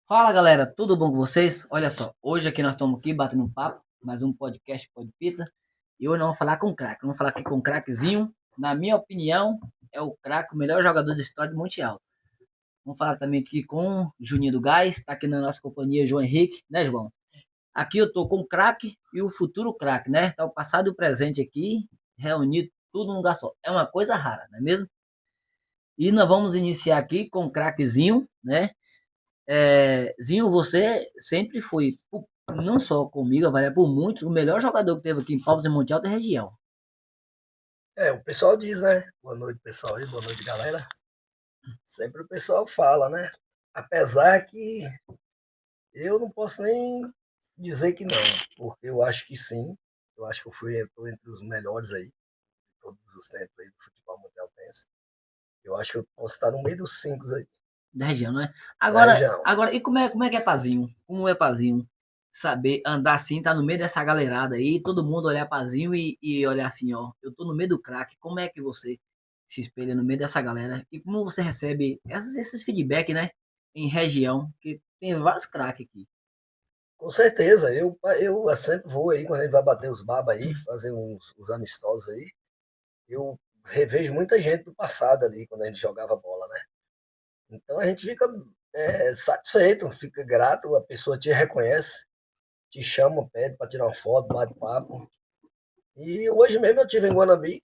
Fala galera, tudo bom com vocês? Olha só, hoje aqui nós estamos aqui batendo um papo, mais um podcast Pod Pizza. E hoje nós vamos falar com o craque. Vamos falar aqui com o craquezinho. Na minha opinião, é o craque, o melhor jogador da história do Monte Alto. Vamos falar também aqui com o Juninho do Gás, tá aqui na nossa companhia, João Henrique, né, João? Aqui eu tô com o craque e o futuro craque, né? Tá o passado e o presente aqui, reunido tudo num lugar só. É uma coisa rara, não é mesmo? E nós vamos iniciar aqui com o craquezinho, né? Zinho, você sempre foi, não só comigo, mas por muitos, o melhor jogador que teve aqui em Palmas de Monte Alto é região. O pessoal diz, né? Boa noite, pessoal aí, boa noite, galera. Sempre o pessoal fala, né? Apesar que eu não posso nem dizer que não, porque eu acho que sim. Eu acho que eu tô entre os melhores aí, de todos os tempos aí do futebol mundialtense. Eu acho que eu posso estar no meio dos cinco aí, Da região, não é? da Agora, região. agora e como é que é Pazinho? Como é Pazinho? Saber andar assim, tá no meio dessa galerada aí, todo mundo olhar Pazinho e olhar assim, ó, eu tô no meio do craque, como é que você se espelha no meio dessa galera? E como você recebe esses feedback, né? Em região, que tem vários craques aqui. Com certeza, eu sempre vou aí, quando a gente vai bater os babas aí, fazer uns amistosos aí, eu revejo muita gente do passado ali, quando a gente jogava bola, né? Então a gente fica satisfeito, fica grato, a pessoa te reconhece, te chama, pede para tirar uma foto, bate papo. E hoje mesmo eu tive em Guanambi,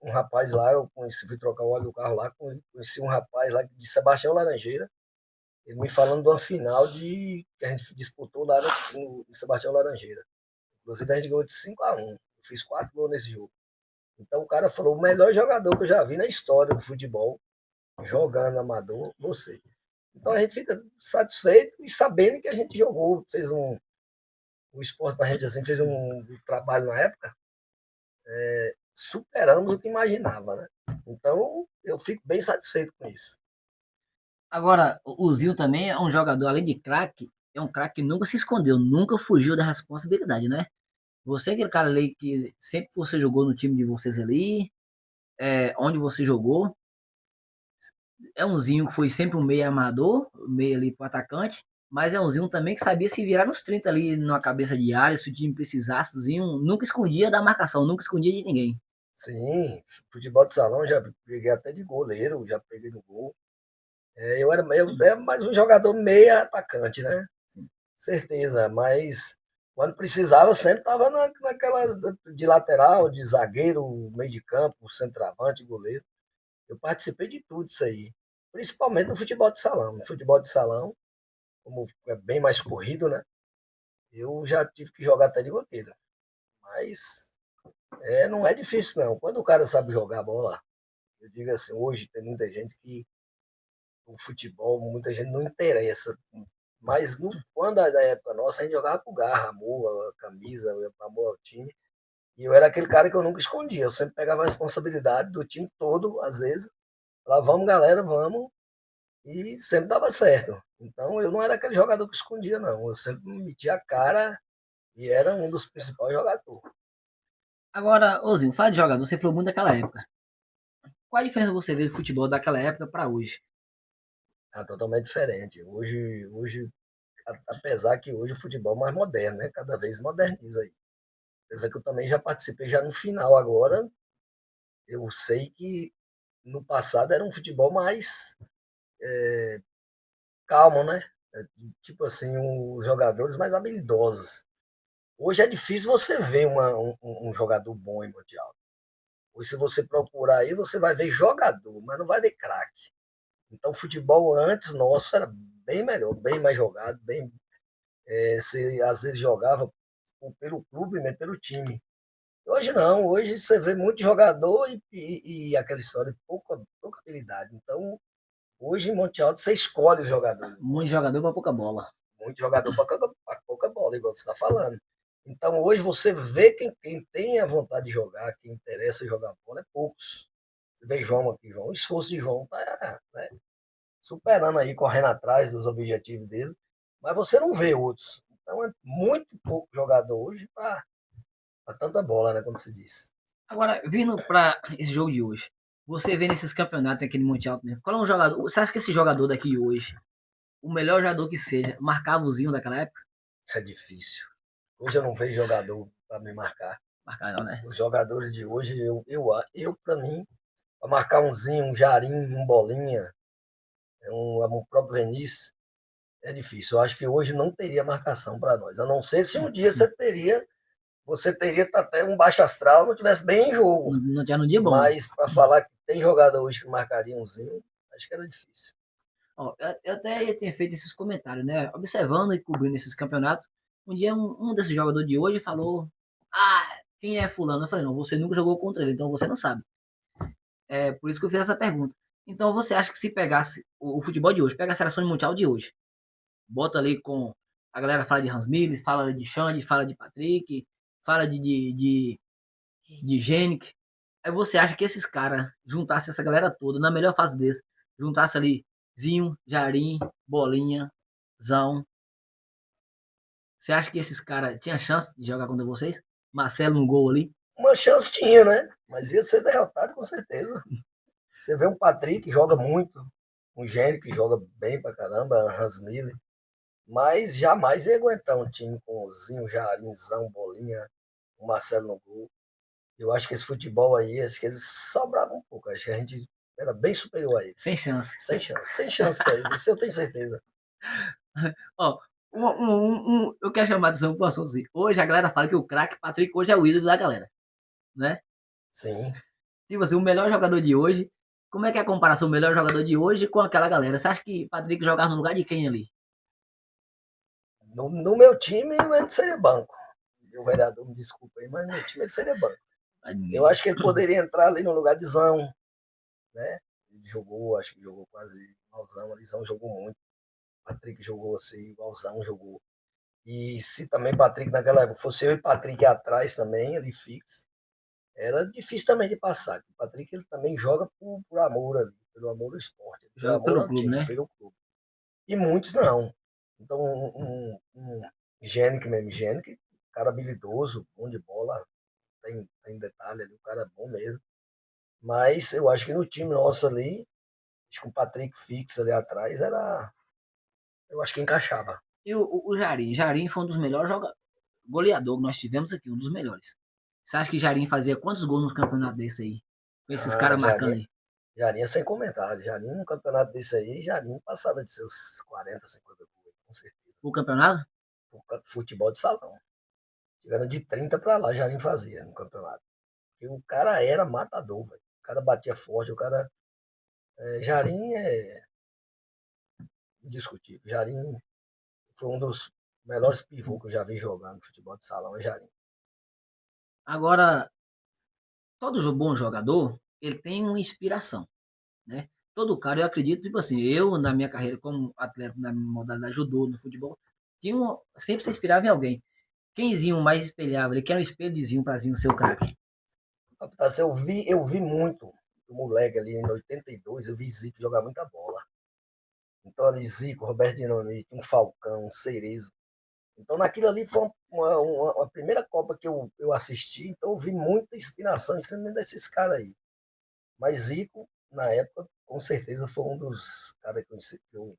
um rapaz lá, eu conheci, fui trocar o óleo do carro lá, conheci um rapaz lá de Sebastião Laranjeira, ele me falando de uma final que a gente disputou lá no Sebastião Laranjeira. Inclusive a gente ganhou de 5-1. Eu fiz 4 gols nesse jogo. Então o cara falou, o melhor jogador que eu já vi na história do futebol, jogando amador, você. Então a gente fica satisfeito e sabendo que a gente jogou, fez o esporte pra gente assim, fez um trabalho na época, superamos o que imaginava, né? Então eu fico bem satisfeito com isso. Agora, o Zil também é um jogador, além de craque, é um craque que nunca se escondeu, nunca fugiu da responsabilidade, né? Você é aquele cara ali que sempre você jogou no time de vocês ali, onde você jogou, é um Zinho que foi sempre um meio amador, meio ali pro atacante, mas é um Zinho também que sabia se virar nos 30 ali na cabeça de área, se o time precisasse, o Zinho nunca escondia da marcação, nunca escondia de ninguém. Sim, futebol de salão já peguei até de goleiro, já peguei no gol. Eu era mais um jogador meia atacante, né? Certeza, mas quando precisava sempre estava naquela de lateral, de zagueiro, meio de campo, centroavante, goleiro. Eu participei de tudo isso aí, principalmente no futebol de salão. No futebol de salão, como é bem mais corrido, né? Eu já tive que jogar até de goleiro. Mas não é difícil, não. Quando o cara sabe jogar bola, eu digo assim, hoje tem muita gente que o futebol, muita gente não interessa. Mas quando da época nossa, a gente jogava por garra, amor, a camisa, amor ao time. E eu era aquele cara que eu nunca escondia. Eu sempre pegava a responsabilidade do time todo, às vezes. Falava, vamos galera, vamos. E sempre dava certo. Então eu não era aquele jogador que escondia, não. Eu sempre metia a cara e era um dos principais jogadores. Agora, Ozinho, fala de jogador, você falou muito daquela época. Qual a diferença você vê do futebol daquela época para hoje? Tá totalmente diferente. Hoje, apesar que hoje o futebol é mais moderno, né? Cada vez moderniza aí. Apesar que eu também já participei já no final agora. Eu sei que no passado era um futebol mais calmo, né? Tipo assim, os jogadores mais habilidosos. Hoje é difícil você ver um jogador bom em Mundial. Hoje, se você procurar aí, você vai ver jogador, mas não vai ver craque. Então, o futebol antes nosso era bem melhor, bem mais jogado, você às vezes jogava pelo clube, né, pelo time. Hoje não, hoje você vê muito jogador e aquela história de pouca habilidade. Então, hoje em Monte Alto você escolhe os jogadores. Muito jogador para pouca bola. Muito jogador para pouca bola, igual você está falando. Então hoje você vê quem tem a vontade de jogar, quem interessa jogar bola, é poucos. Você vê João aqui, João. O esforço de João tá, né, superando aí, correndo atrás dos objetivos dele, mas você não vê outros. Então é muito pouco jogador hoje para tanta bola, né, como se diz. Agora, vindo para esse jogo de hoje, você vê nesses campeonatos aqui de Monte Alto mesmo, qual é um jogador, você acha que esse jogador daqui hoje, o melhor jogador que seja, marcava o Zinho daquela época? É difícil. Hoje eu não vejo jogador para me marcar. Marcava não, né? Os jogadores de hoje, eu para mim, para marcar um Jarinho, um Bolinha, um próprio Vinícius, é difícil. Eu acho que hoje não teria marcação para nós. A não ser se um dia você teria até um baixo astral, não tivesse bem em jogo. Não tinha no dia bom. Mas para falar que tem jogador hoje que marcaria umzinho, acho que era difícil. Ó, eu até tenho feito esses comentários, né? Observando e cobrindo esses campeonatos. Um dia um desses jogadores de hoje falou: Ah, quem é fulano? Eu falei, não, você nunca jogou contra ele, então você não sabe. É por isso que eu fiz essa pergunta. Então você acha que se pegasse o futebol de hoje, pega a seleção mundial de hoje, bota ali com. A galera fala de Hans Miller, fala de Xande, fala de Patrick, fala de Genic. Aí você acha que esses caras juntassem essa galera toda na melhor fase desse, juntasse ali Zinho, Jarim, Bolinha, Zão. Você acha que esses caras tinham chance de jogar contra vocês? Marcelo no gol ali? Uma chance tinha, né? Mas ia ser derrotado com certeza. Você vê um Patrick que joga muito, um Gênio que joga bem pra caramba, Hans Miller, mas jamais ia aguentar um time com o Zinho, Jarinzão, Bolinha, o Marcelo no gol. Eu acho que esse futebol aí, acho que eles sobravam um pouco. Acho que a gente era bem superior a eles. Sem chance. Sem chance pra eles, isso eu tenho certeza. Ó, eu quero chamar a atenção pro assunto assim. Hoje a galera fala que o craque Patrick hoje é o ídolo da galera, né? Sim. Tipo assim, o melhor jogador de hoje. Como é que é a comparação do melhor jogador de hoje com aquela galera? Você acha que Patrick jogava no lugar de quem ali? No meu time, ele seria banco. O vereador me desculpa aí, mas no meu time ele seria banco. Eu acho que ele poderia entrar ali no lugar de Zão, né? Ele jogou, acho que jogou quase igualzão, ali Zão jogou muito. Patrick jogou assim, igualzão jogou. E se também Patrick naquela época fosse eu e Patrick atrás também, ali fixo, era difícil também de passar. O Patrick ele também joga por amor ali, pelo amor ao esporte, pelo Joga amor pelo ao clube, time, né? pelo clube. E muitos não. Então, um Gênico mesmo, Gênico, cara habilidoso, bom de bola, tem detalhe ali, o cara é bom mesmo. Mas eu acho que no time nosso ali, acho que o Patrick fixo ali atrás era. Eu acho que encaixava. E o Jarim? Jarim foi um dos melhores goleadores que nós tivemos aqui, um dos melhores. Você acha que Jarim fazia quantos gols nos campeonatos desse aí? Com esses Ah, caras marcando aí? Jarinha sem comentário. Jarinha no campeonato desse aí, Jarinha passava de seus 40, 50 gols, com certeza. O campeonato? Futebol de salão. Chegando de 30 pra lá, Jarinha fazia no campeonato. E o cara era matador, velho. O cara batia forte, o cara. Jarinha é indiscutível. Jarinha foi um dos melhores pivôs que eu já vi jogando no futebol de salão, é Jarinha. Agora, todo bom jogador, ele tem uma inspiração, né? Todo cara, eu acredito, tipo assim, eu na minha carreira como atleta na modalidade judô, no futebol, sempre se inspirava em alguém. Quemzinho mais espelhava, ele quer um espelho de Zinho pra Zinho ser o craque. Eu vi muito do moleque ali em 82, eu vi Zico jogar muita bola. Então ali Zico, Roberto Dinamite, um Falcão, um Cerezo. Então naquilo ali foi uma primeira Copa que eu assisti, então eu vi muita inspiração em cima desses caras aí. Mas Zico, na época, com certeza foi um dos caras que eu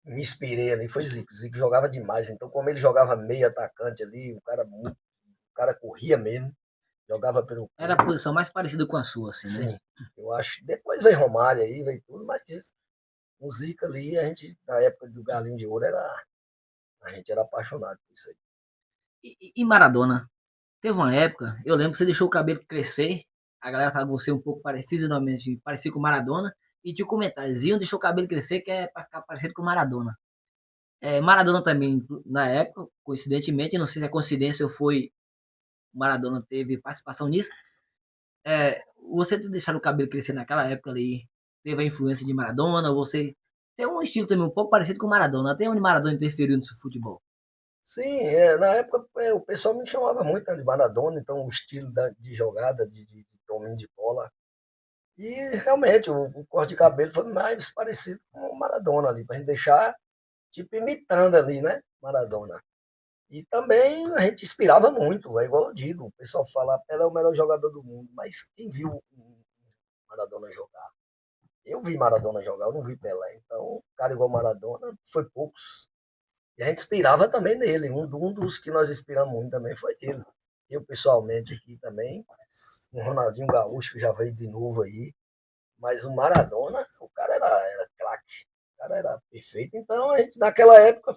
me inspirei ali, foi Zico. Zico jogava demais, então como ele jogava meio atacante ali, o cara corria mesmo, jogava pelo Era a clube. posição mais parecida com a sua, assim, né? Sim, eu acho. Depois veio Romário aí, veio tudo, mas o Zico ali, a gente, na época do Galinho de Ouro, a gente era apaixonado por isso aí. E Maradona? Teve uma época, eu lembro que você deixou o cabelo crescer, a galera falava que você um pouco fisionomicamente parecido com o Maradona, e tinha um comentário, Zinho deixou o cabelo crescer que é pra ficar parecido com o Maradona. Maradona também, na época, coincidentemente, não sei se é coincidência ou foi, Maradona teve participação nisso, você ter deixado o cabelo crescer naquela época ali, teve a influência de Maradona, você tem um estilo também um pouco parecido com o Maradona, até onde Maradona interferiu no seu futebol. Sim, na época o pessoal me chamava muito, né, de Maradona, então o estilo de jogada, de domínio de bola. E realmente o corte de cabelo foi mais parecido com o Maradona ali, para a gente deixar tipo imitando ali, né? Maradona. E também a gente inspirava muito, é igual eu digo, o pessoal fala, Pelé é o melhor jogador do mundo, mas quem viu o Maradona jogar? Eu vi Maradona jogar, eu não vi Pelé. Então, um cara igual Maradona, foi poucos. E a gente inspirava também nele. Um dos que nós inspiramos muito também foi ele. Eu, pessoalmente, aqui também. O Ronaldinho Gaúcho, que já veio de novo aí. Mas o Maradona, o cara era craque. O cara era perfeito. Então, a gente, naquela época,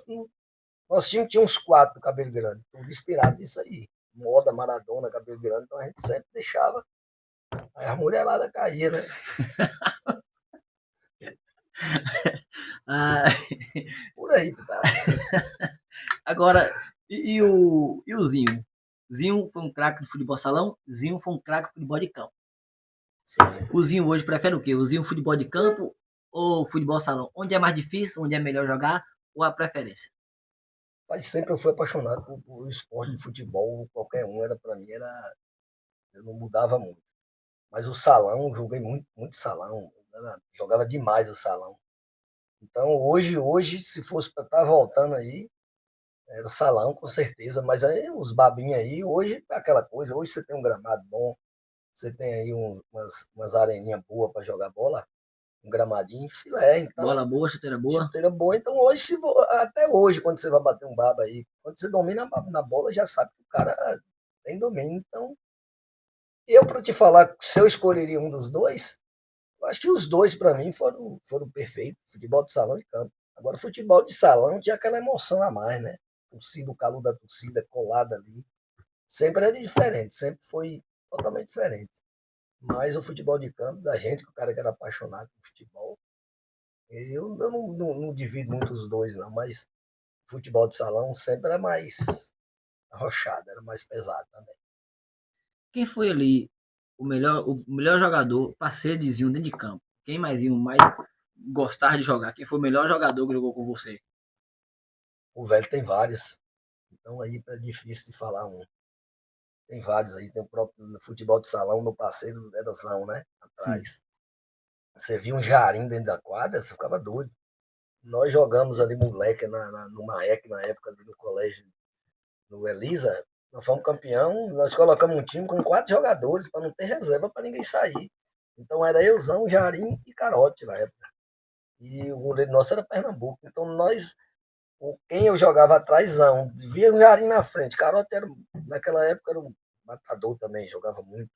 nosso time tinha uns 4 do cabelo grande. Tudo inspirado nisso aí. Moda, Maradona, cabelo grande. Então, a gente sempre deixava. Aí a mulherada caía, né? Ah, Por aí, tá? agora, e o Zinho? Zinho foi um craque do futebol salão, Zinho foi um craque do futebol de campo. Sim. O Zinho hoje prefere o quê? O Zinho futebol de campo ou futebol salão? Onde é mais difícil, onde é melhor jogar ou a preferência? Mas sempre eu fui apaixonado por esporte de futebol, qualquer um era para mim, eu não mudava muito. Mas o salão, joguei muito, muito salão, jogava demais o salão. Então hoje se fosse para estar voltando aí, era o salão com certeza, mas aí os babinhos aí, hoje é aquela coisa, hoje você tem um gramado bom, você tem aí umas areninhas boas para jogar bola, um gramadinho filé, Bola então boa, chuteira boa. chuteira boa. Então hoje, até hoje, quando você vai bater um baba aí, quando você domina na bola, já sabe que o cara tem domínio. Então, eu para te falar, se eu escolheria um dos dois, eu acho que os dois para mim foram perfeitos, futebol de salão e campo. Agora, futebol de salão tinha aquela emoção a mais, né? Torcida, o calor da torcida colada ali. Sempre era diferente, sempre foi totalmente diferente. Mas o futebol de campo, da gente, que o cara que era apaixonado por futebol, eu não divido muito os dois, não, mas futebol de salão sempre era mais arrochado, era mais pesado também. Quem foi ali o melhor jogador, parceiro de Zinho dentro de campo? Quem mais Zinho mais gostar de jogar? Quem foi o melhor jogador que jogou com você? O velho tem vários, então aí é difícil de falar um. Tem vários aí, tem o próprio no futebol de salão, meu parceiro era Zão, né? Sim. Atrás. Você via um jarim dentro da quadra, você ficava doido. Nós jogamos ali moleque no Maek, na época ali no colégio, no Elisa, nós fomos campeão, nós colocamos um time com 4 jogadores para não ter reserva para ninguém sair. Então era euzão, Jarim e Carote na época. E o goleiro nosso era Pernambuco. Então nós, quem eu jogava atrásão, via o Jarim na frente. Carote era, naquela época era um matador também, jogava muito.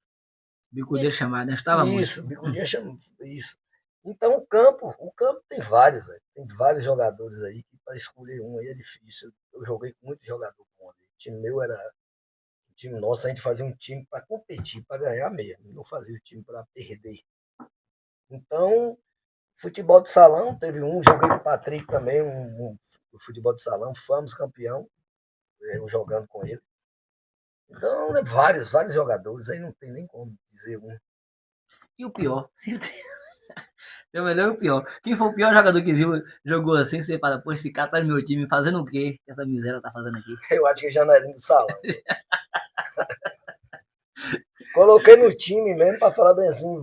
Bicudeiro chamado, né? Estava muito. Isso, Bicudinha chama isso. Então o campo tem vários, véio. Tem vários jogadores aí que para escolher um aí é difícil. Eu joguei com muito jogador bom ali. O time meu era, o time nosso, a gente fazia um time para competir, para ganhar mesmo. Não fazia o time para perder. Então, futebol de salão, teve um, joguei com o Patrick também, futebol de salão, fomos campeão, eu jogando com ele. Então, né, vários jogadores, aí não tem nem como dizer um. E o pior, sempre tem o melhor e o pior. Quem foi o pior jogador que Zinho jogou assim, você fala, pô, esse cara tá no meu time fazendo o quê que essa miséria tá fazendo aqui? Eu acho que é Janairinho do salão. Coloquei no time mesmo para falar bem assim,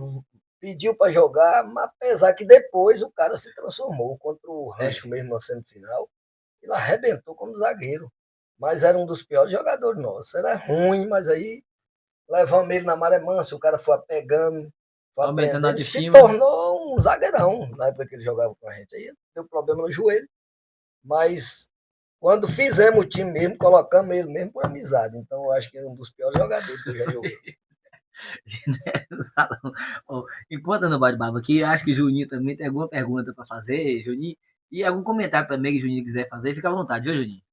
pediu para jogar, mas apesar que depois o cara se transformou contra o É, Rancho mesmo na semifinal, ele arrebentou como zagueiro. Mas era um dos piores jogadores nossos. Era ruim, mas aí levamos ele na maré mansa, o cara foi pegando, foi aumentando a aprendendo e se autoestima. tornou um zagueirão na época que ele jogava com a gente. Aí deu problema no joelho, mas quando fizemos o time mesmo, colocamos ele mesmo por amizade. Então eu acho que é um dos piores jogadores que eu já joguei. Ó, enquanto no bate-papo aqui, acho que o Juninho também tem alguma pergunta para fazer, Juninho. E algum comentário também que o Juninho quiser fazer, fica à vontade, viu, Juninho?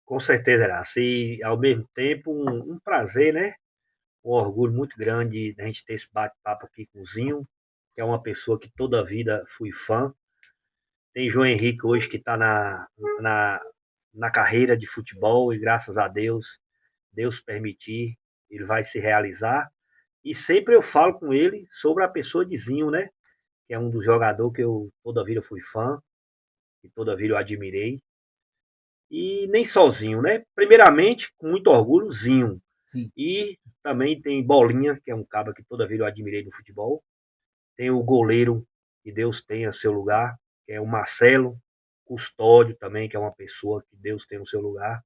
Com certeza, Eraço. E ao mesmo tempo um prazer, né? Um orgulho muito grande da gente ter esse bate-papo aqui com o Zinho, que é uma pessoa que toda a vida fui fã. Tem João Henrique hoje que está na, na carreira de futebol e graças a Deus, Deus permitir, ele vai se realizar. E sempre eu falo com ele sobre a pessoa de Zinho, né? Que é um dos jogadores que eu toda a vida fui fã, e toda a vida eu admirei. E nem sozinho, né? Primeiramente, com muito orgulho, Zinho. Sim. E também tem Bolinha, que é um cara que toda vida eu admirei no futebol. Tem o goleiro, que Deus tenha seu lugar, que é o Marcelo Custódio também, que é uma pessoa que Deus tem no seu lugar.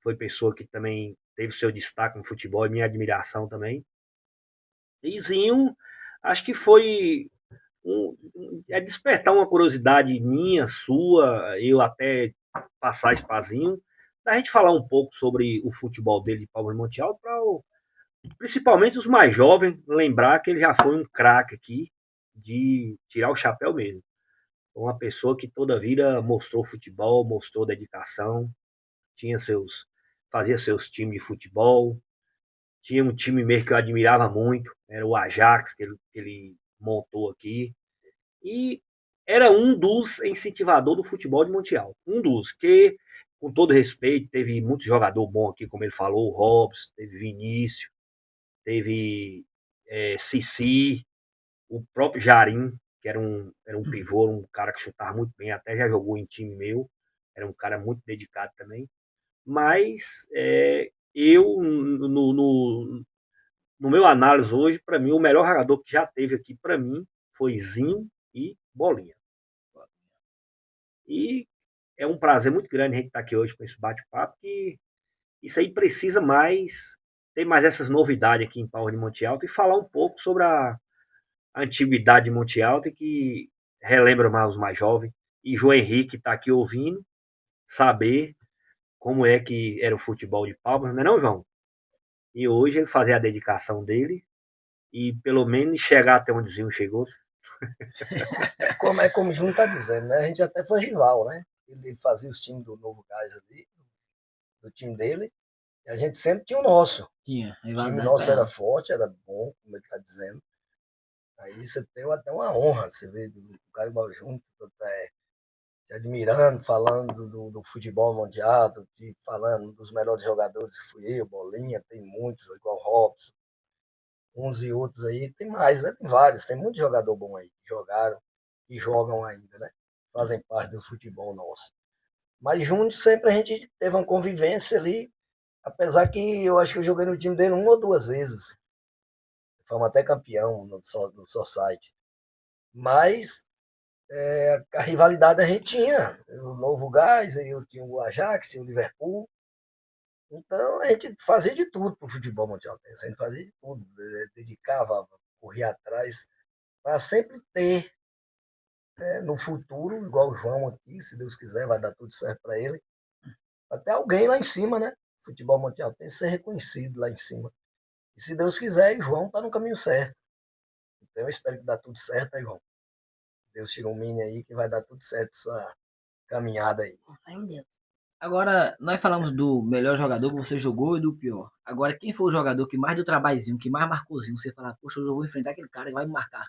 Foi pessoa que também teve seu destaque no futebol e minha admiração também. E Zinho, acho que foi é despertar uma curiosidade minha, sua, eu até passar espazinho, da gente falar um pouco sobre o futebol dele de Palma de Monte Alto, para principalmente os mais jovens lembrar que ele já foi um craque aqui, de tirar o chapéu mesmo. Uma pessoa que toda a vida mostrou futebol, mostrou dedicação, tinha fazia seus times de futebol, tinha um time mesmo que eu admirava muito, era o Ajax, que ele montou aqui, e era um dos incentivadores do futebol de Monte Alto. Um dos que, com todo respeito, teve muito jogador bom aqui, como ele falou, o Robson, teve Vinícius, teve Cici, o próprio Jarim, que era um pivô, um cara que chutava muito bem, até já jogou em time meu, era um cara muito dedicado também. Mas eu, no meu análise hoje, para mim, o melhor jogador que já teve aqui, para mim, foi Zinho e Bolinha. E é um prazer muito grande a gente estar aqui hoje com esse bate-papo, que isso aí precisa mais, ter mais essas novidades aqui em Palma de Monte Alto e falar um pouco sobre a antiguidade de Monte Alto, e que relembra mais os mais jovens. E João Henrique está aqui ouvindo, saber como é que era o futebol de Palmas, não é não, João? E hoje ele fazer a dedicação dele e pelo menos chegar até onde o Zinho chegou. É como o Júnior está dizendo, né? A gente até foi rival, né? Ele fazia os times do Novo Gás ali, do time dele, e a gente sempre tinha o nosso. Tinha, o time nosso era forte, era bom, como ele está dizendo. Aí você tem até uma honra, você vê o cara igual Júnior, te admirando, falando do futebol mundial, falando dos melhores jogadores que fui eu, Bolinha, tem muitos, igual Robson, uns e outros aí, tem mais, né? Tem vários, tem muito jogador bom aí, que jogaram e jogam ainda, né? Fazem parte do futebol nosso. Mas juntos sempre a gente teve uma convivência ali, apesar que eu acho que eu joguei no time dele uma ou duas vezes. Fomos até campeão no site. Mas a rivalidade a gente tinha. O Novo Gás, eu tinha o Ajax, tinha o Liverpool. Então a gente fazia de tudo pro futebol mundial. A gente fazia de tudo. Dedicava, corria atrás, para sempre ter no futuro, igual o João aqui, se Deus quiser, vai dar tudo certo para ele. Até alguém lá em cima, né? Futebol mundial tem que ser reconhecido lá em cima. E se Deus quiser, João tá no caminho certo. Então eu espero que dá tudo certo, né, João? Deus tira um mini aí que vai dar tudo certo sua caminhada aí. Agora, nós falamos do melhor jogador que você jogou e do pior. Agora, quem foi o jogador que mais deu trabalhozinho, que mais marcouzinho? Você fala, poxa, eu vou enfrentar aquele cara que vai me marcar.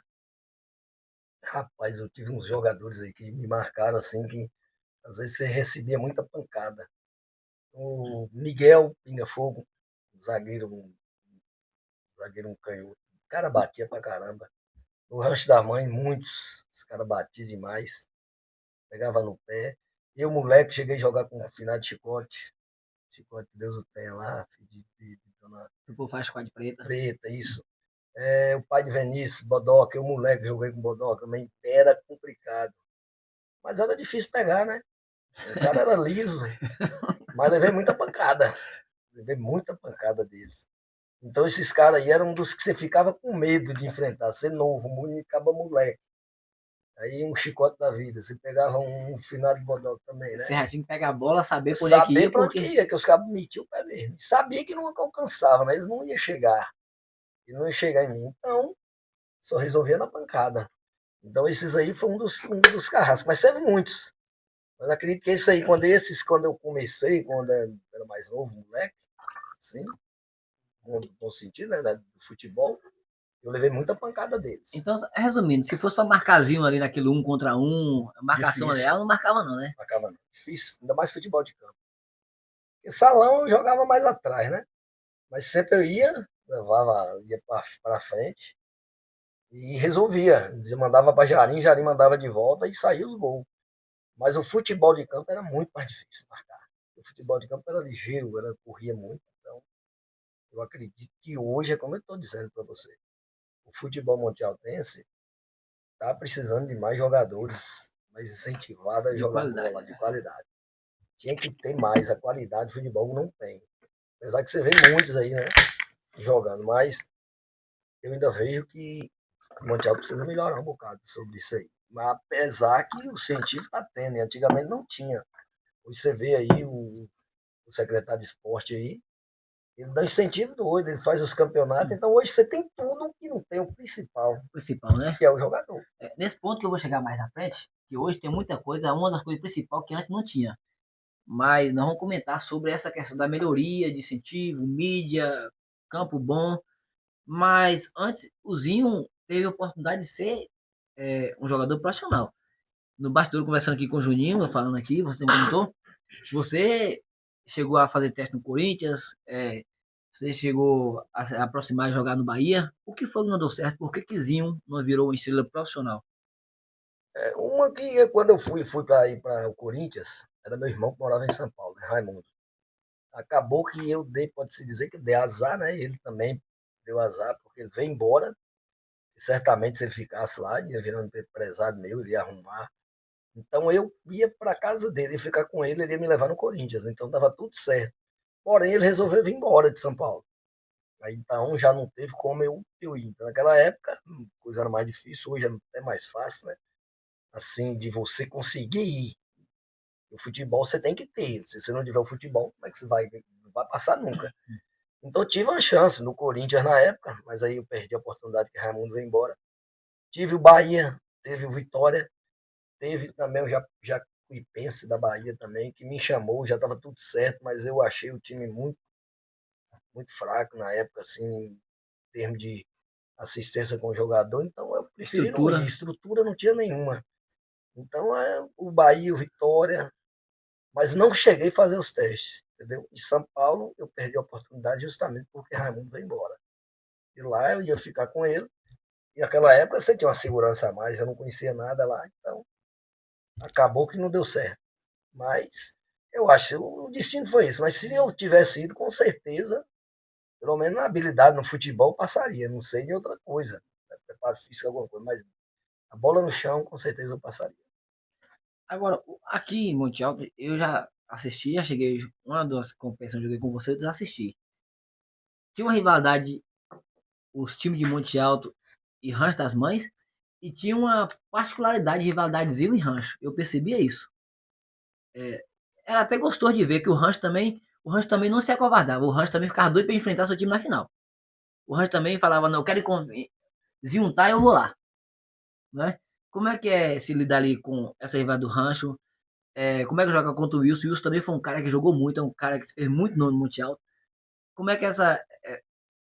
Rapaz, eu tive uns jogadores aí que me marcaram assim, que às vezes você recebia muita pancada. O Miguel Pinga Fogo, zagueiro um canhoto. O cara batia pra caramba. No rancho da mãe, muitos. Os caras batiam demais. Pegava no pé. Eu, moleque, cheguei a jogar com o finado de Chicote. Chicote, Deus o tenha lá. Filho de dona Tipo, faz quadra preta. Preta, isso. O pai de Vinícius, Bodoca. Eu, moleque, joguei com Bodoca também. Era complicado. Mas era difícil pegar, né? O cara era liso. Mas levei muita pancada. Levei muita pancada deles. Então esses caras aí eram um dos que você ficava com medo de enfrentar, ser novo, acaba moleque. Aí um chicote da vida, você pegava um final de bodó também, né? Você já tinha que pegar a bola, saber por onde é que ia. Saber pra onde que ia, que os caras metiam o pé mesmo. Sabia que não alcançava, né? Eles não iam chegar. Eles não iam chegar em mim. Então, só resolvia na pancada. Então esses aí foi um dos carrascos, mas teve muitos. Mas acredito que esse aí, quando eu comecei, quando eu era mais novo, moleque, assim, no bom sentido, né, do futebol, eu levei muita pancada deles. Então, resumindo, se fosse pra marcarzinho ali naquele 1 contra 1, marcação Difícil. real, não marcava não, né? Marcava não. Difícil, ainda mais futebol de campo. Porque salão eu jogava mais atrás, né? Mas sempre eu ia pra frente e resolvia. Eu mandava pra Jarim mandava de volta e saía os gols. Mas o futebol de campo era muito mais difícil de marcar. O futebol de campo era ligeiro, corria muito. Então, eu acredito que hoje, é como eu estou dizendo para você, o futebol mundialtense está precisando de mais jogadores, mais incentivado a jogar bola de qualidade. Tinha que ter mais, a qualidade do futebol não tem. Apesar que você vê muitos aí, né, jogando, mas eu ainda vejo que O Monte Alto precisa melhorar um bocado sobre isso aí. Mas apesar que o científico está tendo, e antigamente não tinha. Hoje você vê aí o secretário de esporte aí, ele dá incentivo doido, ele faz os campeonatos, então hoje você tem tudo que não tem o Principal, né? que é o jogador. Nesse ponto que eu vou chegar mais na frente, que hoje tem muita coisa, uma das coisas principais que antes não tinha. Mas nós vamos comentar sobre essa questão da melhoria, de incentivo, mídia, campo bom. Mas antes, o Zinho teve a oportunidade de ser um jogador profissional. No bastidor, conversando aqui com o Juninho, falando aqui, você me perguntou, você chegou a fazer teste no Corinthians, você chegou a se aproximar e jogar no Bahia. O que foi que não deu certo? Por que que Zinho não virou uma estrela profissional? Uma que quando eu fui para ir para o Corinthians, era meu irmão que morava em São Paulo, né, Raimundo. Acabou que eu dei, pode-se dizer que dei azar, né? Ele também deu azar, porque ele veio embora. E certamente, se ele ficasse lá, ia virando empresário meu, ele ia arrumar. Então eu ia para casa dele, ia ficar com ele, ele ia me levar no Corinthians. Então dava tudo certo. Porém, ele resolveu vir embora de São Paulo. Aí, então já não teve como eu ir. Então, naquela época, a coisa era mais difícil, hoje é até mais fácil, né? Assim, de você conseguir ir. O futebol você tem que ter. Se você não tiver o futebol, como é que você vai? Não vai passar nunca. Então eu tive uma chance no Corinthians na época, mas aí eu perdi a oportunidade que Raimundo veio embora. Tive o Bahia, teve o Vitória, teve também o Jacuipense da Bahia também, que me chamou, já estava tudo certo, mas eu achei o time muito, muito fraco na época, assim, em termos de assistência com o jogador, então eu preferi não ir. Estrutura. Estrutura não tinha nenhuma. Então o Bahia, o Vitória, mas não cheguei a fazer os testes, entendeu? Em São Paulo eu perdi a oportunidade justamente porque Raimundo veio embora. E lá eu ia ficar com ele. E naquela época você tinha uma segurança a mais, eu não conhecia nada lá, então acabou que não deu certo. Mas eu acho que o destino foi esse. Mas se eu tivesse ido, com certeza, pelo menos na habilidade no futebol, passaria. Não sei de outra coisa. Preparo físico, alguma coisa, mas a bola no chão, com certeza eu passaria. Agora, aqui em Monte Alto, eu já assisti, já cheguei, uma das competições que eu joguei com você, eu desassisti. Tinha uma rivalidade, os times de Monte Alto e Rancho das Mães, e tinha uma particularidade de rivalidadezinho em Rancho. Eu percebia isso. Era até gostoso de ver que o Rancho também não se acovardava. O Rancho também ficava doido para enfrentar seu time na final. O Rancho também falava, não, eu quero juntar, eu vou lá. Né? Como é que é se lidar ali com essa rivalidade do Rancho? Como é que joga contra o Wilson? O Wilson também foi um cara que jogou muito, é um cara que fez muito nome no Mundial. Como é que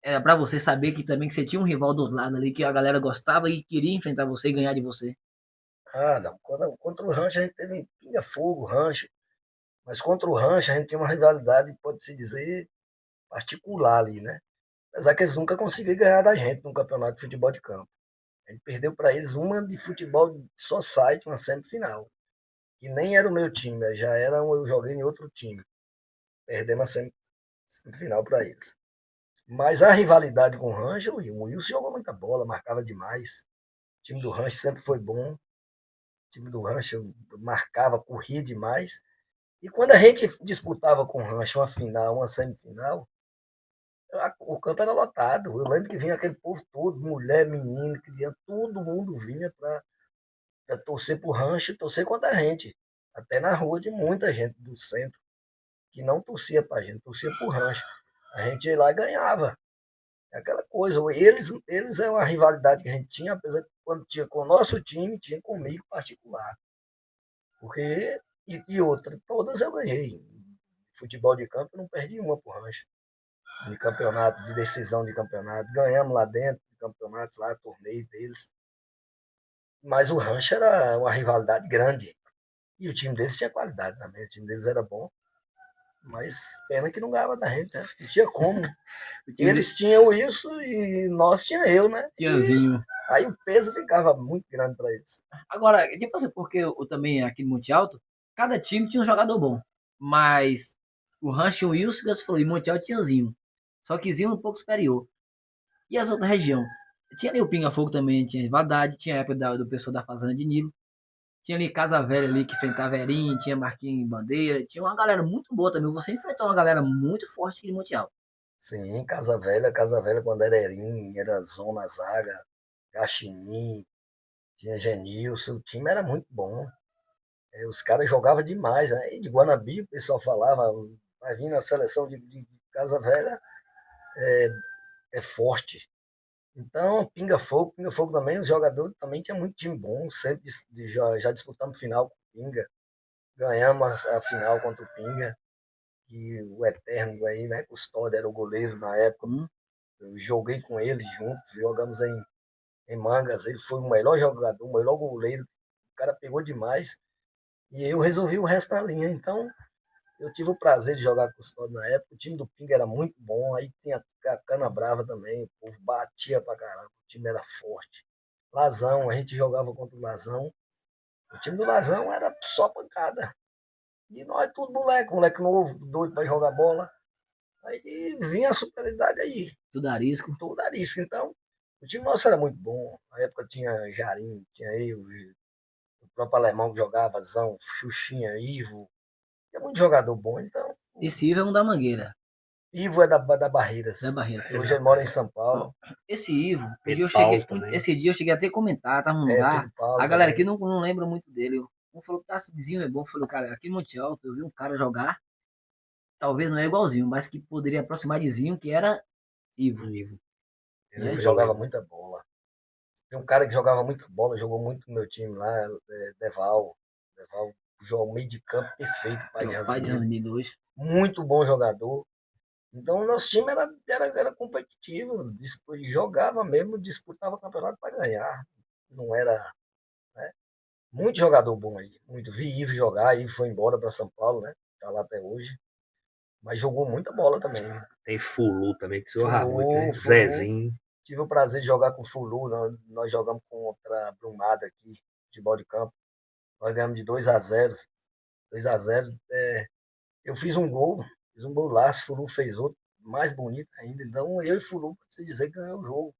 era pra você saber que também que você tinha um rival do outro lado ali, que a galera gostava e queria enfrentar você e ganhar de você? Ah, não. Contra o Rancho a gente teve pinga-fogo, Rancho. Mas contra o Rancho a gente tinha uma rivalidade, pode-se dizer, particular ali, né? Apesar que eles nunca conseguiram ganhar da gente no campeonato de futebol de campo. A gente perdeu para eles uma de futebol society, uma semifinal. Que nem era o meu time, já era eu joguei em outro time. Perdemos a semifinal para eles. Mas a rivalidade com o Rancho, o Wilson jogou muita bola, marcava demais. O time do Rancho sempre foi bom. O time do Rancho marcava, corria demais. E quando a gente disputava com o Rancho uma final, uma semifinal, o campo era lotado. Eu lembro que vinha aquele povo todo, mulher, menino, criança, todo mundo vinha para torcer pro Rancho e torcer contra a gente. Até na rua de muita gente do centro que não torcia pra gente, torcia pro Rancho. A gente ia lá e ganhava. É aquela coisa. Eles é uma rivalidade que a gente tinha, apesar que quando tinha com o nosso time, tinha comigo particular. Porque, e outra, todas eu ganhei. Futebol de campo, eu não perdi uma pro Rancho. De campeonato, de decisão de campeonato. Ganhamos lá dentro de campeonatos, lá, torneio deles. Mas o Rancho era uma rivalidade grande. E o time deles tinha qualidade também. O time deles era bom. Mas pena que não ganhava da gente, né? Não tinha como. Eles tinham isso e nós tinha eu, né? E Tiazinho. aí o peso ficava muito grande para eles. Agora, tipo assim, porque eu também aqui no Monte Alto, cada time tinha um jogador bom. Mas o Rancho e o Wilson, que você falou, e Monte Alto tinha Zinho. Só que Zinho um pouco superior. E as outras regiões? Tinha ali o Pinga Fogo também, tinha rivalidade, tinha a época do pessoal da Fazenda de Nilo. Tinha ali Casa Velha ali que enfrentava Verinho, tinha Marquinhos Bandeira, tinha uma galera muito boa também. Você enfrentou uma galera muito forte aqui de Monte Alto. Sim, Casa Velha quando era Erinho, era Zona Zaga. Gaxinim, tinha Genilson, o time era muito bom. Os caras jogavam demais, né? E de Guanabi, o pessoal falava, vai vir na seleção de Casa Velha, é forte. Então, Pinga Fogo também, os jogadores também tinha muito time bom, sempre já disputamos final com o Pinga, ganhamos a final contra o Pinga, que o Eterno aí, né, Custódio era o goleiro na época, eu joguei com ele junto, jogamos em Mangas, ele foi o melhor jogador, o melhor goleiro, o cara pegou demais, e eu resolvi o resto na linha, então eu tive o prazer de jogar com o Custódio na época, o time do Pinga era muito bom, aí tinha a Cana Brava também, o povo batia pra caramba, o time era forte. Lazão, a gente jogava contra o Lazão, o time do Lazão era só pancada. E nós tudo moleque novo, doido pra jogar bola. Aí vinha a superioridade aí, Tudo arisco. tudo arisco. Então, o time nosso era muito bom. Na época tinha Jarim, tinha eu, o próprio alemão que jogava, Zão, Xuxinha, Ivo. Tinha muito jogador bom. Então, Esse Ivo é um da Mangueira, Ivo é da Barreiras. da Barreira. Hoje ele mora em São Ó, Paulo. esse Ivo, Pedro Paulo também. esse dia eu cheguei até a comentar, tava num lugar, Pedro Paulo a galera também. aqui não lembra muito dele. Um falou que Tassizinho é bom, eu falei, cara, aqui em Monte Alto eu vi um cara jogar, talvez não é igualzinho, mas que poderia aproximar de Zinho, que era Ivo. Ivo. Ivo Eu jogava lembro. muita bola. Tem um cara que jogava muita bola, jogou muito no meu time lá, Deval. Deval jogou meio de campo perfeito, Que pai é de o pai de Ranzimiro. Ranzimiro hoje. Muito bom jogador. Então o nosso time era competitivo, jogava mesmo, disputava o campeonato para ganhar. Não era. Né? Muito jogador bom aí. Muito. Vi Ivo jogar, Ivo foi embora para São Paulo, né? Tá lá até hoje. Mas jogou muita bola também. Tem Fulu também, que zorra muito, Fulu, né? Fulu. Zezinho. Tive o prazer de jogar com o Fulu. Nós jogamos contra a Brumada aqui, futebol de campo. Nós ganhamos de 2-0. 2-0. Eu fiz um golaço, Fulu fez outro, mais bonito ainda. Então eu e Fulu, pode se dizer, ganhou o jogo.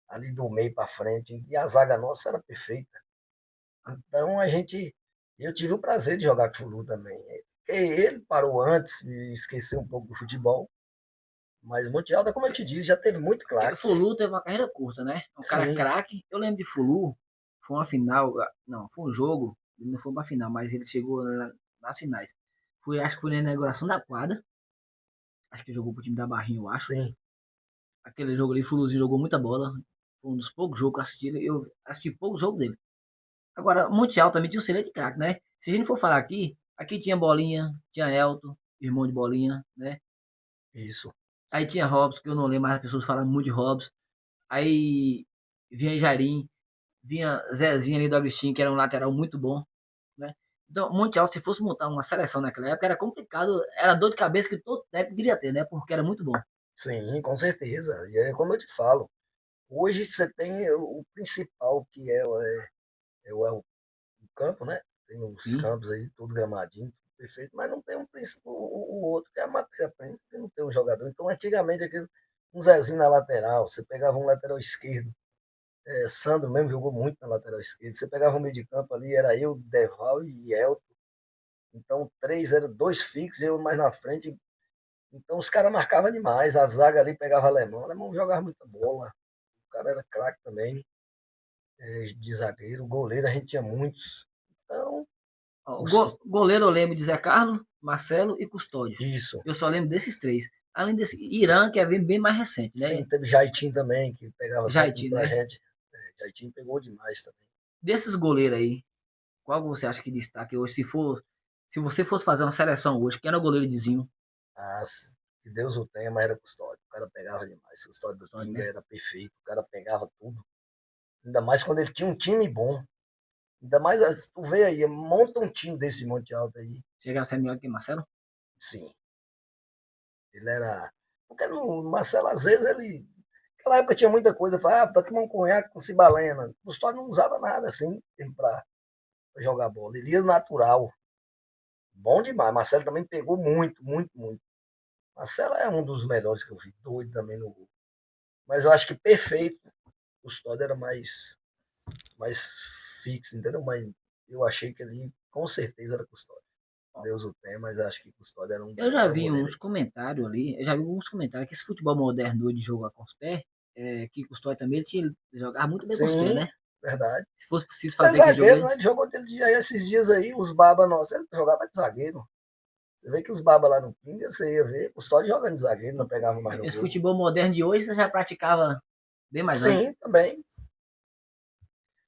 Ali do meio para frente. E a zaga nossa era perfeita. Então eu tive o prazer de jogar com o Fulu também. Ele parou antes e esqueceu um pouco do futebol. Mas o Monte Alto, como eu te disse, já teve muito craque. Fulu teve uma carreira curta, né? Um cara Sim, craque. Eu lembro de Fulu, foi uma final, não, foi um jogo, ele não foi uma final, mas ele chegou nas finais. Acho que foi na inauguração da quadra. Acho que jogou pro time da Barrinha, eu acho. sim. Aquele jogo ali, Fuluzinho jogou muita bola. Foi um dos poucos jogos que eu assisti. Eu assisti pouco jogo dele. Agora, Monte Alto também tinha um excelente craque, né? Se a gente for falar aqui tinha Bolinha, tinha Elton, irmão de Bolinha, né? Isso. Aí tinha Robson, que eu não lembro, mas as pessoas falam muito de Robson. Aí vinha Jairim, vinha Zezinho ali do Agostinho, que era um lateral muito bom, né? Então, Monte Alto, se fosse montar uma seleção naquela época, era complicado, era dor de cabeça que todo técnico queria ter, né? Porque era muito bom. Sim, com certeza. E é como eu te falo. Hoje você tem o principal, que é o campo, né? Tem os Sim. campos aí, tudo gramadinho, tudo perfeito, mas não tem um principal, o outro, que é a matéria-prima, que não tem um jogador. Então, antigamente, um Zezinho na lateral, você pegava um lateral esquerdo, Sandro mesmo jogou muito na lateral esquerda, você pegava um meio de campo ali, era eu, Deval e Elton. Então, três, era dois fixos, eu mais na frente. Então, os caras marcavam demais, a zaga ali pegava alemão, o alemão jogava muita bola, o cara era craque também, de zagueiro, goleiro a gente tinha muitos. Então, Ó, os, goleiro eu lembro de Zé Carlos, Marcelo e Custódio. isso. Eu só lembro desses três. Além desse, Irã, que é bem mais recente, né? Sim, teve Jaitim também, que pegava sempre Jaiti, pra né? gente. Jaitim pegou demais também. Desses goleiros aí, qual você acha que destaque hoje? Se você fosse fazer uma seleção hoje, quem era o goleiro de Zinho? Que Deus o tenha, mas era Custódio. O cara pegava demais. O Custódio do Custódio, Pinga né? era perfeito. O cara pegava tudo. Ainda mais quando ele tinha um time bom. Ainda mais, tu vê aí, monta um time desse Monte Alto aí. Chegava a ser melhor que Marcelo? Sim. Ele era. Porque no Marcelo, às vezes, ele. Naquela época tinha muita coisa. Falava, tá tomando um conhaque com cibalena. O Custódio não usava nada assim pra jogar bola. Ele ia natural. Bom demais. Marcelo também pegou muito, muito, muito. Marcelo é um dos melhores que eu vi. Doido também no gol. Mas eu acho que perfeito. O Custódio era mais fixo, entendeu? Mas eu achei que ali, com certeza, era Custódio. Deus o tem, mas acho que Custódio era Eu já era um vi goleiro uns aí. comentários ali, eu já vi alguns comentários que esse futebol moderno de jogar com os pés que Custódio também, ele jogava muito bem com os Sim, pés, né? verdade. Se fosse preciso Ele é fazer aquele jogo, zagueiro, né? Ele jogou esses dias aí, os babas nossos, ele jogava de zagueiro. Você vê que os babas lá no Pinga, você ia ver, Custódio jogando de zagueiro, não pegava mais no esse gol. futebol moderno de hoje você já praticava bem mais antes. Sim, também,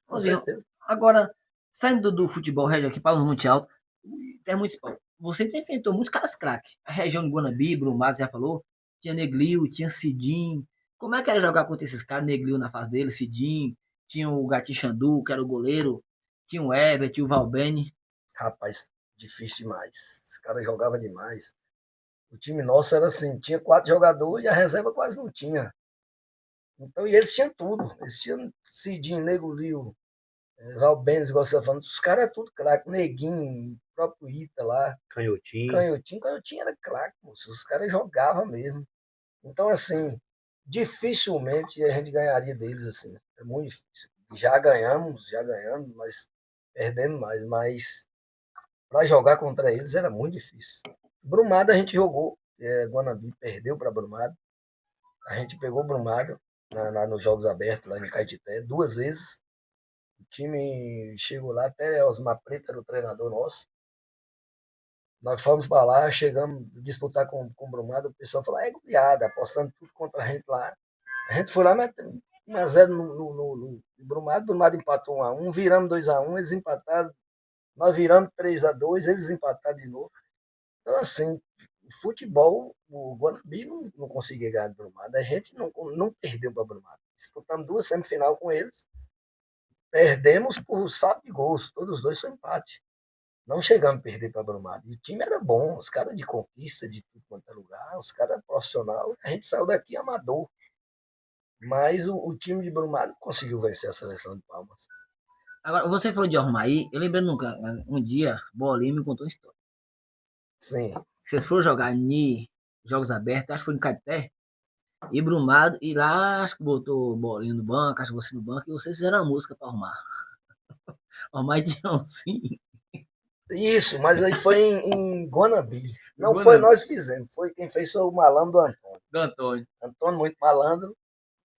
com Rosinho, certeza. agora, saindo do futebol région aqui para o Mundial, Intermunicipal, você enfrentou muitos caras craques. A região de Guanabi, Brumado, já falou, tinha Neglio, tinha Cidim. Como é que era jogar contra esses caras? Neglio na fase dele, Cidim, tinha o Gatinho Xandu, que era o goleiro, tinha o Herbert, o Valbene. Rapaz, difícil demais. Esse cara jogava demais. O time nosso era assim, tinha 4 jogadores e a reserva quase não tinha. Então, e eles tinham tudo. Eles tinham Cidinho, Nego Lio, Valbenes, igual você tá falando. Os caras é tudo craque. Neguinho, próprio Ita lá. Canhotinho. Canhotinho era craque, moço. Os caras jogavam mesmo. Então, assim, dificilmente a gente ganharia deles, assim. É muito difícil. Já ganhamos, mas perdemos mais. Mas para jogar contra eles era muito difícil. Brumado a gente jogou. Guanabi perdeu para Brumado. A gente pegou Brumado nos Jogos Abertos, lá em Caetité, 2 vezes. O time chegou lá, até Osmar Preto era o treinador nosso. Nós fomos para lá, chegamos a disputar com o Brumado, o pessoal falou, é goleada, apostando tudo contra a gente lá. A gente foi lá, metemos 1x0 no Brumado, Brumado empatou 1x1, viramos 2x1, eles empataram, nós viramos 3x2, eles empataram de novo. Então, assim, o futebol, o Guanabi não conseguia ganhar do Brumado, a gente não perdeu para o Brumado. Disputamos 2 semifinais com eles, perdemos por saldo de gols, todos os dois foi empate. Não chegamos a perder para Brumado. E o time era bom, os caras de conquista, de tudo quanto é lugar, os caras profissionais. A gente saiu daqui amador. Mas o time de Brumado não conseguiu vencer a seleção de Palmas. Agora, você falou de Ormaí, eu lembrei nunca, mas um dia, Bolinho me contou uma história. Sim. Vocês foram jogar em Jogos Abertos, acho que foi no Caeté, e Brumado, e lá acho que botou Bolinho no banco, acho que você no banco, e vocês fizeram a música para arrumar. Ormaí tinha um sim. Isso, mas aí foi em Guanabi. Não Guanabi. foi nós fizemos, foi quem fez foi o malandro do Antônio. Do Antônio. Antônio, muito malandro.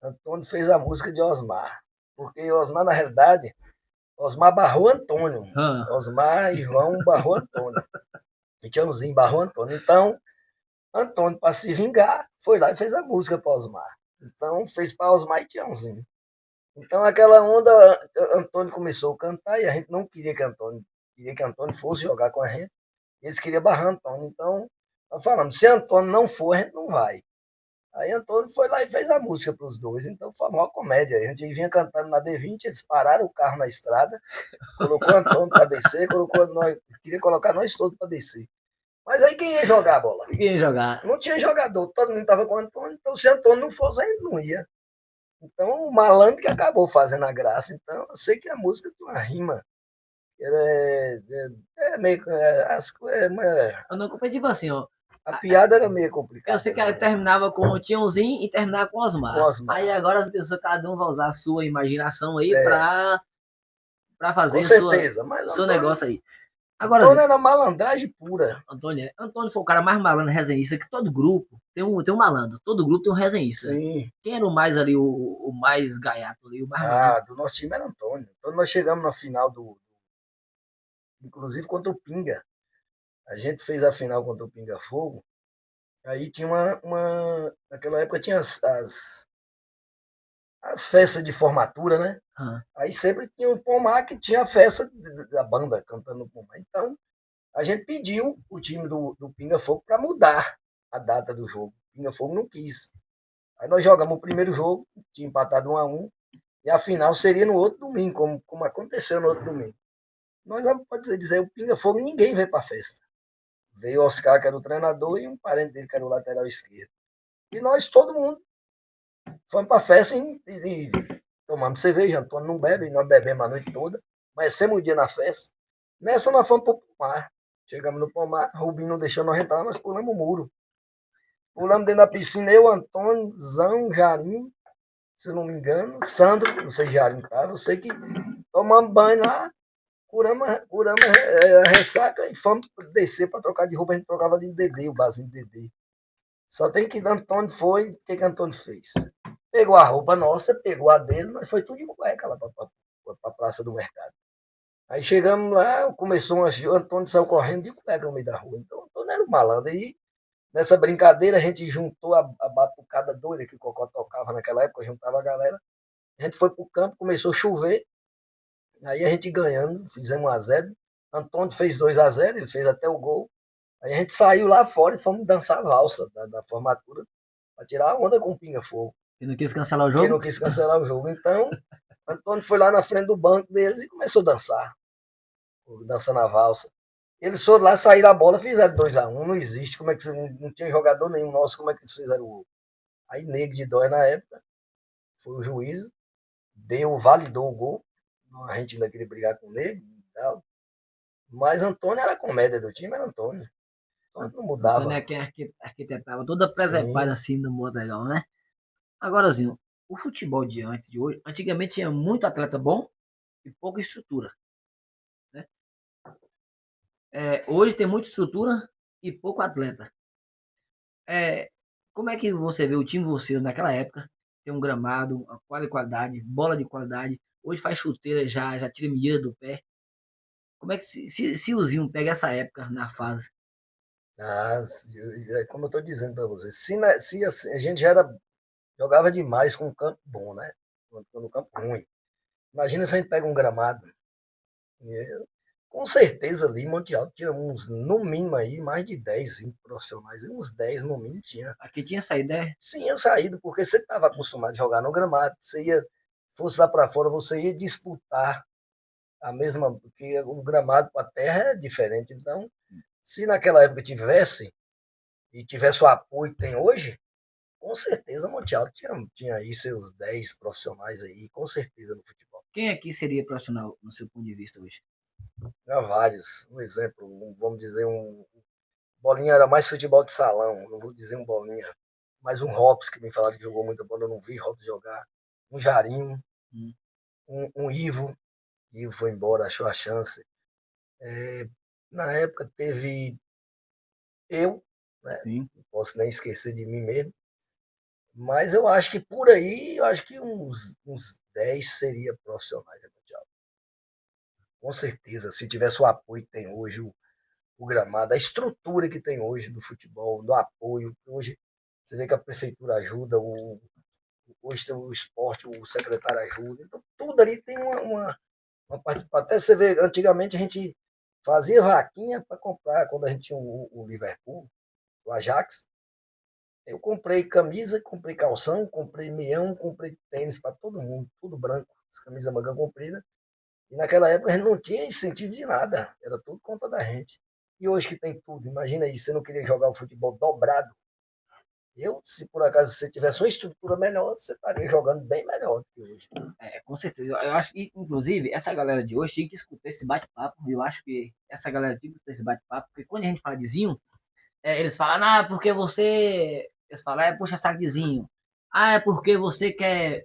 Antônio fez a música de Osmar. Porque Osmar, na realidade, Osmar barrou Antônio. Osmar e João barrou Antônio. E Tiãozinho barrou Antônio. Então, Antônio, para se vingar, foi lá e fez a música para Osmar. Então, fez para Osmar e Tiãozinho. Então, aquela onda, Antônio começou a cantar e a gente não queria que Antônio fosse jogar com a gente. Eles queriam barrar Antônio. Então, nós falamos, se Antônio não for, a gente não vai. Aí Antônio foi lá e fez a música para os dois. Então, foi uma comédia. A gente vinha cantando na D20, eles pararam o carro na estrada, colocou Antônio para descer, queria colocar nós todos para descer. Mas aí quem ia jogar a bola? Quem ia jogar? Não tinha jogador, todo mundo estava com o Antônio, então se Antônio não fosse, a gente não ia. Então o malandro que acabou fazendo a graça. Então eu sei que a música tem uma rima. Meio. Eu não comprei tipo assim, ó. A piada era meio complicada. Eu sei que ela terminava com o Tiãozinho e terminava com Osmar. Osmar. Aí agora as pessoas, cada um vai usar a sua imaginação aí pra fazer com certeza, seu negócio aí. Agora, Antônio era malandragem pura. Antônio foi o cara mais malandro resenhista que todo grupo tem um malandro. Todo grupo tem um resenhista. Sim. Quem era o mais ali, o mais gaiato ali, o mais malandro? Do nosso time era Antônio. Então nós chegamos na final inclusive contra o Pinga. A gente fez a final contra o Pinga Fogo. Aí tinha naquela época tinha as festas de formatura, né? Aí sempre tinha o Pomar que tinha a festa da banda cantando no Pomar. Então, a gente pediu o time do Pinga Fogo para mudar a data do jogo. O Pinga Fogo não quis. Aí nós jogamos o primeiro jogo, tinha empatado 1x1, e a final seria no outro domingo, como aconteceu no outro domingo. Nós pode dizer, o Pinga Fogo, ninguém veio para a festa. Veio o Oscar, que era o treinador, e um parente dele, que era o lateral esquerdo. E nós, todo mundo, fomos para a festa e tomamos cerveja. Antônio não bebe, nós bebemos a noite toda. Amanhecemos o dia na festa. Nessa nós fomos para o Pomar. Chegamos no Pomar, Rubinho não deixou nós entrar, nós pulamos o muro. Pulamos dentro da piscina, eu, Antônio, Zão, Jarinho, se eu não me engano, Sandro, não sei se Jarinho estava, eu sei que tomamos banho lá, curamos a ressaca e fomos descer para trocar de roupa. A gente trocava de Dedê, o barzinho de Dedê. Só tem que Antônio foi, o que Antônio fez? Pegou a roupa nossa, pegou a dele, nós foi tudo de cueca lá pra Praça do Mercado. Aí chegamos lá, começou o Antônio saiu correndo de cueca no meio da rua. Então o Antônio era um malandro. Aí, nessa brincadeira, a gente juntou a batucada doida que o Cocó tocava naquela época, juntava a galera. A gente foi pro campo, começou a chover. Aí a gente ganhando, fizemos 1-0. Antônio fez 2-0, ele fez até o gol. Aí a gente saiu lá fora e fomos dançar a valsa da formatura para tirar a onda com o pinga-fogo. E não quis cancelar o Quem não jogo? quis cancelar o jogo. Então, Antônio foi lá na frente do banco deles e começou a dançar. Dançando a valsa. Eles foram lá, saíram a bola, fizeram 2-1. Não existe. Como é que não tinha jogador nenhum nosso, como é que eles fizeram o gol? Aí Nego de Dói na época, foi o juiz, validou o gol. A gente ainda queria brigar com o Nego e tal. Mas Antônio era a comédia do time, era Antônio. Antônio não Antônio mudava. é quem arquitetava toda presepada Sim, assim no modo legal, né? Agorazinho, o futebol de antes de hoje, antigamente tinha muito atleta bom e pouca estrutura, né? Hoje tem muita estrutura e pouco atleta. É, como é que você vê o time de vocês naquela época? Tem um gramado, uma qualidade, bola de qualidade. Hoje faz chuteira, já tira medida do pé. Como é que se o Zinho pega essa época na fase? como eu estou dizendo para você, se a gente já jogava demais com um campo bom, né? Com um campo ruim. Imagina se a gente pega um gramado. Com certeza ali em Monte Alto tinha uns, no mínimo aí, mais de 10, 20 profissionais. E uns 10 no mínimo tinha. Aqui tinha saída, né? Sim, ia saído, porque você estava acostumado a jogar no gramado. Você ia, fosse lá para fora, você ia disputar a mesma, porque o gramado para a terra é diferente. Então, se naquela época tivesse o apoio que tem hoje, com certeza Monte Alto tinha aí seus 10 profissionais aí, com certeza no futebol. Quem aqui seria profissional no seu ponto de vista hoje? Há vários. Um exemplo, vamos dizer, Bolinha era mais futebol de salão, não vou dizer um Bolinha, mas um Robson, que me falaram que jogou muita bola, eu não vi Robson jogar. Um Jarinho, Hum, um Ivo. Ivo foi embora, achou a chance. Na época teve eu, né? sim. Não posso nem esquecer de mim mesmo. Mas eu acho que por aí, eu acho que uns 10 seria profissionais da Mundial. Com certeza, se tivesse o apoio que tem hoje, o gramado, a estrutura que tem hoje do futebol, do apoio. Hoje você vê que a prefeitura ajuda, hoje tem o esporte, o secretário ajuda. Então, tudo ali tem uma participação. Até você vê, antigamente a gente fazia vaquinha para comprar, quando a gente tinha o Liverpool, o Ajax. Eu comprei camisa, comprei calção, comprei meião, comprei tênis para todo mundo, tudo branco, as camisas manga comprida. E naquela época a gente não tinha incentivo de nada, era tudo conta da gente. E hoje que tem tudo, imagina aí, você não queria jogar um futebol dobrado. Se por acaso você tivesse uma estrutura melhor, você estaria jogando bem melhor do que hoje. Com certeza. Eu acho que, inclusive, essa galera de hoje tinha que escutar esse bate-papo. Eu acho que essa galera tinha que escutar esse bate-papo, porque quando a gente fala de Zinho, eles falam, ah, porque você. Eles falam, puxa saco de Zinho. Ah, é porque você quer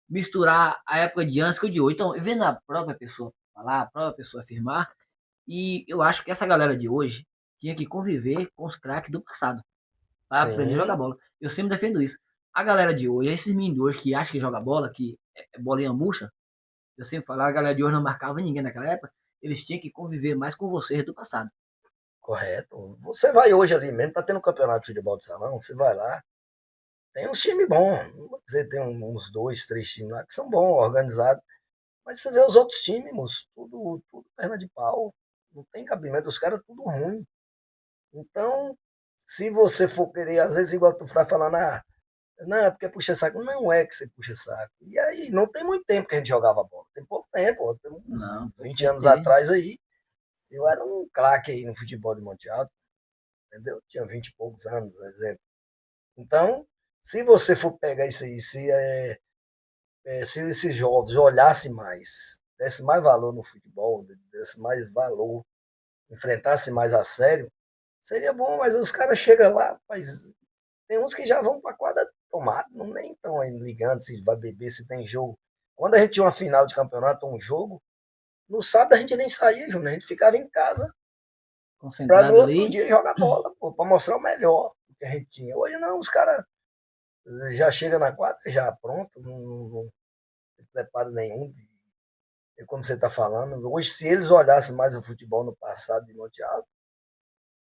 misturar a época de antes com a de hoje. Então, vendo a própria pessoa falar, a própria pessoa afirmar, e eu acho que essa galera de hoje tinha que conviver com os craques do passado, para aprender a jogar Sim, bola. Eu sempre defendo isso. A galera de hoje, esses meninos de hoje que acham que joga bola, que é bolinha murcha, eu sempre falo, a galera de hoje não marcava ninguém naquela época, eles tinham que conviver mais com vocês do passado. correto. Você vai hoje ali mesmo, tá tendo um campeonato de futebol de salão, você vai lá, tem uns times bons, não vou dizer, tem uns 2, 3 times lá que são bons, organizados. Mas você vê os outros times, moço, tudo perna de pau. Não tem cabimento, os caras tudo ruim. Então, se você for querer, às vezes, igual tu tá falando, não, é porque puxa saco. Não é que você puxa saco. E aí, não tem muito tempo que a gente jogava bola. Tem pouco tempo, tem uns Não, pouco 20 tempo anos tem. atrás aí, eu era um craque aí no futebol de Monte Alto, entendeu? Tinha 20 e poucos anos, por exemplo. Então, se você for pegar isso aí, se esses jovens olhassem mais, desse mais valor no futebol, desse mais valor, enfrentasse mais a sério, seria bom, mas os caras chegam lá, rapaz, tem uns que já vão para a quadra tomar, não nem estão ligando se vai beber, se tem jogo. Quando a gente tinha uma final de campeonato, um jogo, no sábado a gente nem saía, Júnior, a gente ficava em casa para no Concentrado outro ali. dia jogar bola, para mostrar o melhor que a gente tinha. Hoje não, os caras Já chega na quadra, já pronto, não tem preparo nenhum. É como você está falando. Hoje, se eles olhassem mais o futebol no passado de Monte Alto,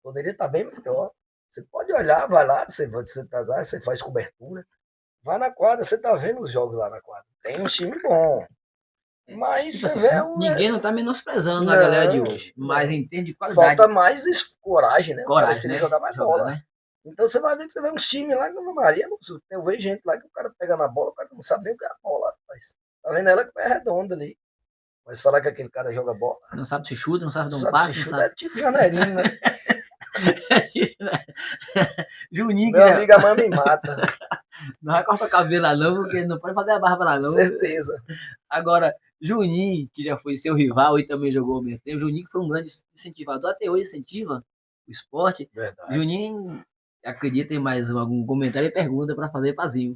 poderia estar bem melhor. Você pode olhar, vai lá, você tá lá, você faz cobertura, vai na quadra, você está vendo os jogos lá na quadra. Tem um time bom, mas Tipo você assim, vê ninguém não tá menosprezando a galera de não, hoje, mas não. em termos de qualidade, Falta mais coragem, né? O cara coragem, querer né? jogar mais Jogar, bola. né? Então você vai ver que você vê uns times lá que Maria, eu vejo gente lá que o cara pega na bola, o cara não sabe nem o que é a bola, rapaz. Tá vendo ela que é redonda ali. Mas falar que aquele cara joga bola, Não sabe se chuta, não sabe não dar um sabe se passe, não chuta, é sabe. tipo Janeirinho, né? Juninho que Meu já amigo, a mãe me mata, não vai cortar o cabelo lá não, porque não pode fazer a barba lá não. certeza. Agora, Juninho, que já foi seu rival e também jogou ao mesmo tempo, Juninho que foi um grande incentivador, até hoje incentiva o esporte. Verdade. Juninho, acredita em mais algum comentário e pergunta para fazer Pazinho.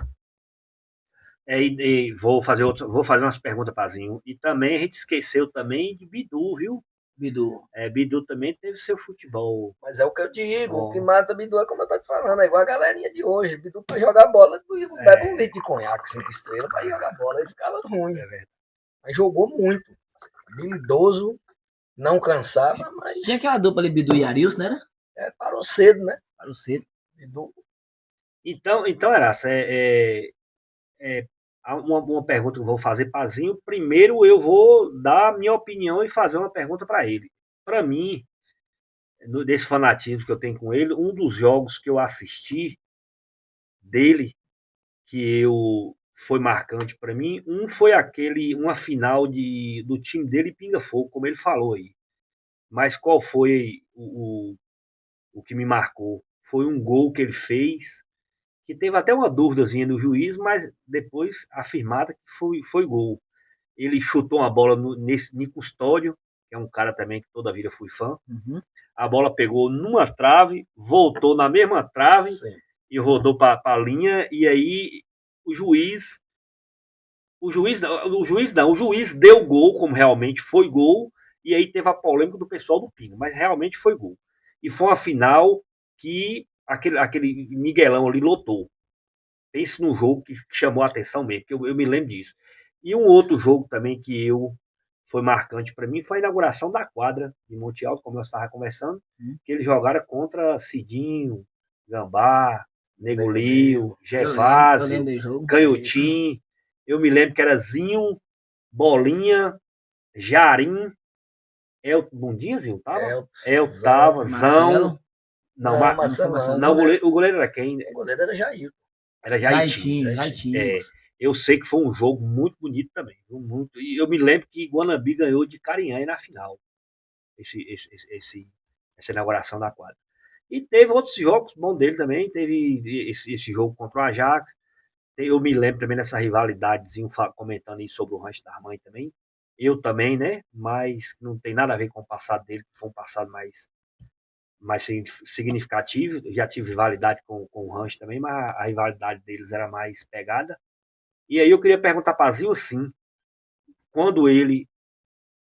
Vou fazer umas perguntas para Zinho. E também a gente esqueceu também de Bidu, viu? Bidu. Bidu também teve seu futebol Mas é o que eu digo, o que bom. mata Bidu é como eu tô te falando, é igual a galerinha de hoje. Bidu pra jogar bola, bebe um litro de conhaque, 5 estrelas, pra jogar bola, aí ficava ruim. É verdade. Mas jogou muito, habilidoso, não cansava, Tinha mas aquela dupla ali, Bidu e Arilson, né? parou cedo, né? Para o cedo. Bidu, Então Eraça, uma pergunta que eu vou fazer para Zinho. Primeiro eu vou dar a minha opinião e fazer uma pergunta para ele. Para mim, desse fanatismo que eu tenho com ele, um dos jogos que eu assisti dele, que eu foi marcante para mim, foi uma final do time dele Pinga Fogo, como ele falou aí. Mas qual foi o que me marcou? Foi um gol que ele fez, que teve até uma dúvidazinha do juiz, mas depois afirmada que foi gol. Ele chutou uma bola nesse Custódio, que é um cara também que toda a vida fui fã. Uhum. A bola pegou numa trave, voltou na mesma trave sim. e rodou para a linha. E aí o juiz, o juiz deu gol, como realmente foi gol. E aí teve a polêmica do pessoal do Pingo, mas realmente foi gol. E foi uma final que aquele Miguelão ali lotou. Pense num jogo que chamou a atenção mesmo, que eu me lembro disso. E um outro jogo também que foi marcante para mim foi a inauguração da quadra de Monte Alto, como nós estávamos conversando, que eles jogaram contra Cidinho, Gambá, Nego Nego Lio, Lio, Eu lembro Gervásio, do jogo. isso. Canhotim. Eu me lembro que era Zinho, Bolinha, Jarim, Bundinhazinho tava? Tava, Elzão, Zão. Marcelo. Não, não, Não foi Marcelo não, Marcelo, não, não. o goleiro era quem? o goleiro era Jair. Era Jaitim. Jaitinho, Jaitinho. Jaitinho. Eu sei que foi um jogo muito bonito também. Muito, e eu me lembro que Guanabi ganhou de Carinhanha na final. Essa inauguração da quadra. E teve outros jogos bons dele também. Teve esse jogo contra o Ajax. Eu me lembro também dessa rivalidadezinho comentando aí sobre o Rancho da Mãe também. Eu também, né? Mas não tem nada a ver com o passado dele, que foi um passado mais significativo. Já tive rivalidade com o Rancho também, mas a rivalidade deles era mais pegada. E aí eu queria perguntar para Zinho, sim, quando ele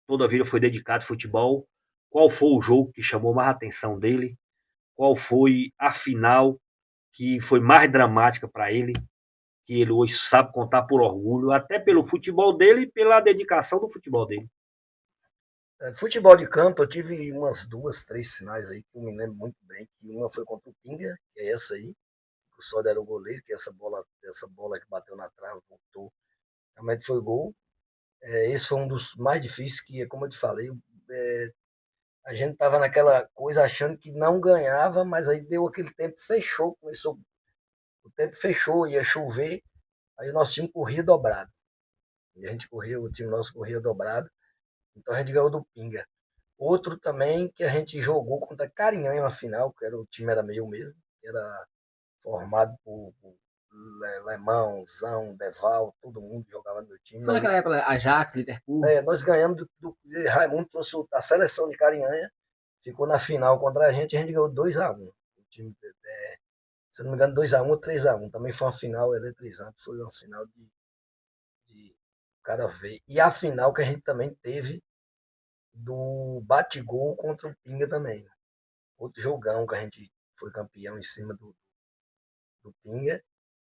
toda a vida foi dedicado ao futebol, qual foi o jogo que chamou mais a atenção dele? Qual foi a final que foi mais dramática para ele? Que ele hoje sabe contar por orgulho, até pelo futebol dele e pela dedicação do futebol dele. Futebol de campo, eu tive umas 2, 3 finais aí que eu me lembro muito bem. Que uma foi contra o Pinga, que é essa aí. O Sódio era o goleiro, que essa bola que bateu na trave, voltou. Realmente foi gol. Esse foi um dos mais difíceis, que, como eu te falei, a gente estava naquela coisa achando que não ganhava, mas aí deu aquele tempo, fechou, começou, o tempo fechou, ia chover, aí o nosso time corria dobrado. E a gente corria, o time nosso corria dobrado, então a gente ganhou do Pinga. Outro também que a gente jogou contra Carinhanha na final, que o time era meio mesmo, era formado por Lemão, Zão, Deval, todo mundo jogava no meu time. Foi naquela época Ajax, Liverpool. Nós ganhamos Raimundo trouxe a seleção de Carinhanha, ficou na final contra a gente ganhou 2-1. O time, se não me engano, 2-1 ou 3-1. Também foi uma final eletrizante, foi uma final de cara ver. E a final que a gente também teve do bate-gol contra o Pinga também. Outro jogão que a gente foi campeão em cima do Pinga.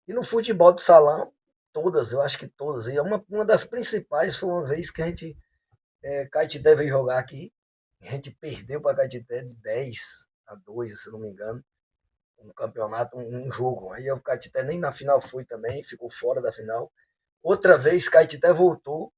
E no futebol de salão, todas, eu acho que todas. E uma das principais foi uma vez que a gente, Caetité veio jogar aqui, a gente perdeu para Caetité de 10-2, se não me engano, um campeonato, um jogo. Aí o Caetité nem na final foi também, ficou fora da final. Outra vez, Caetité voltou,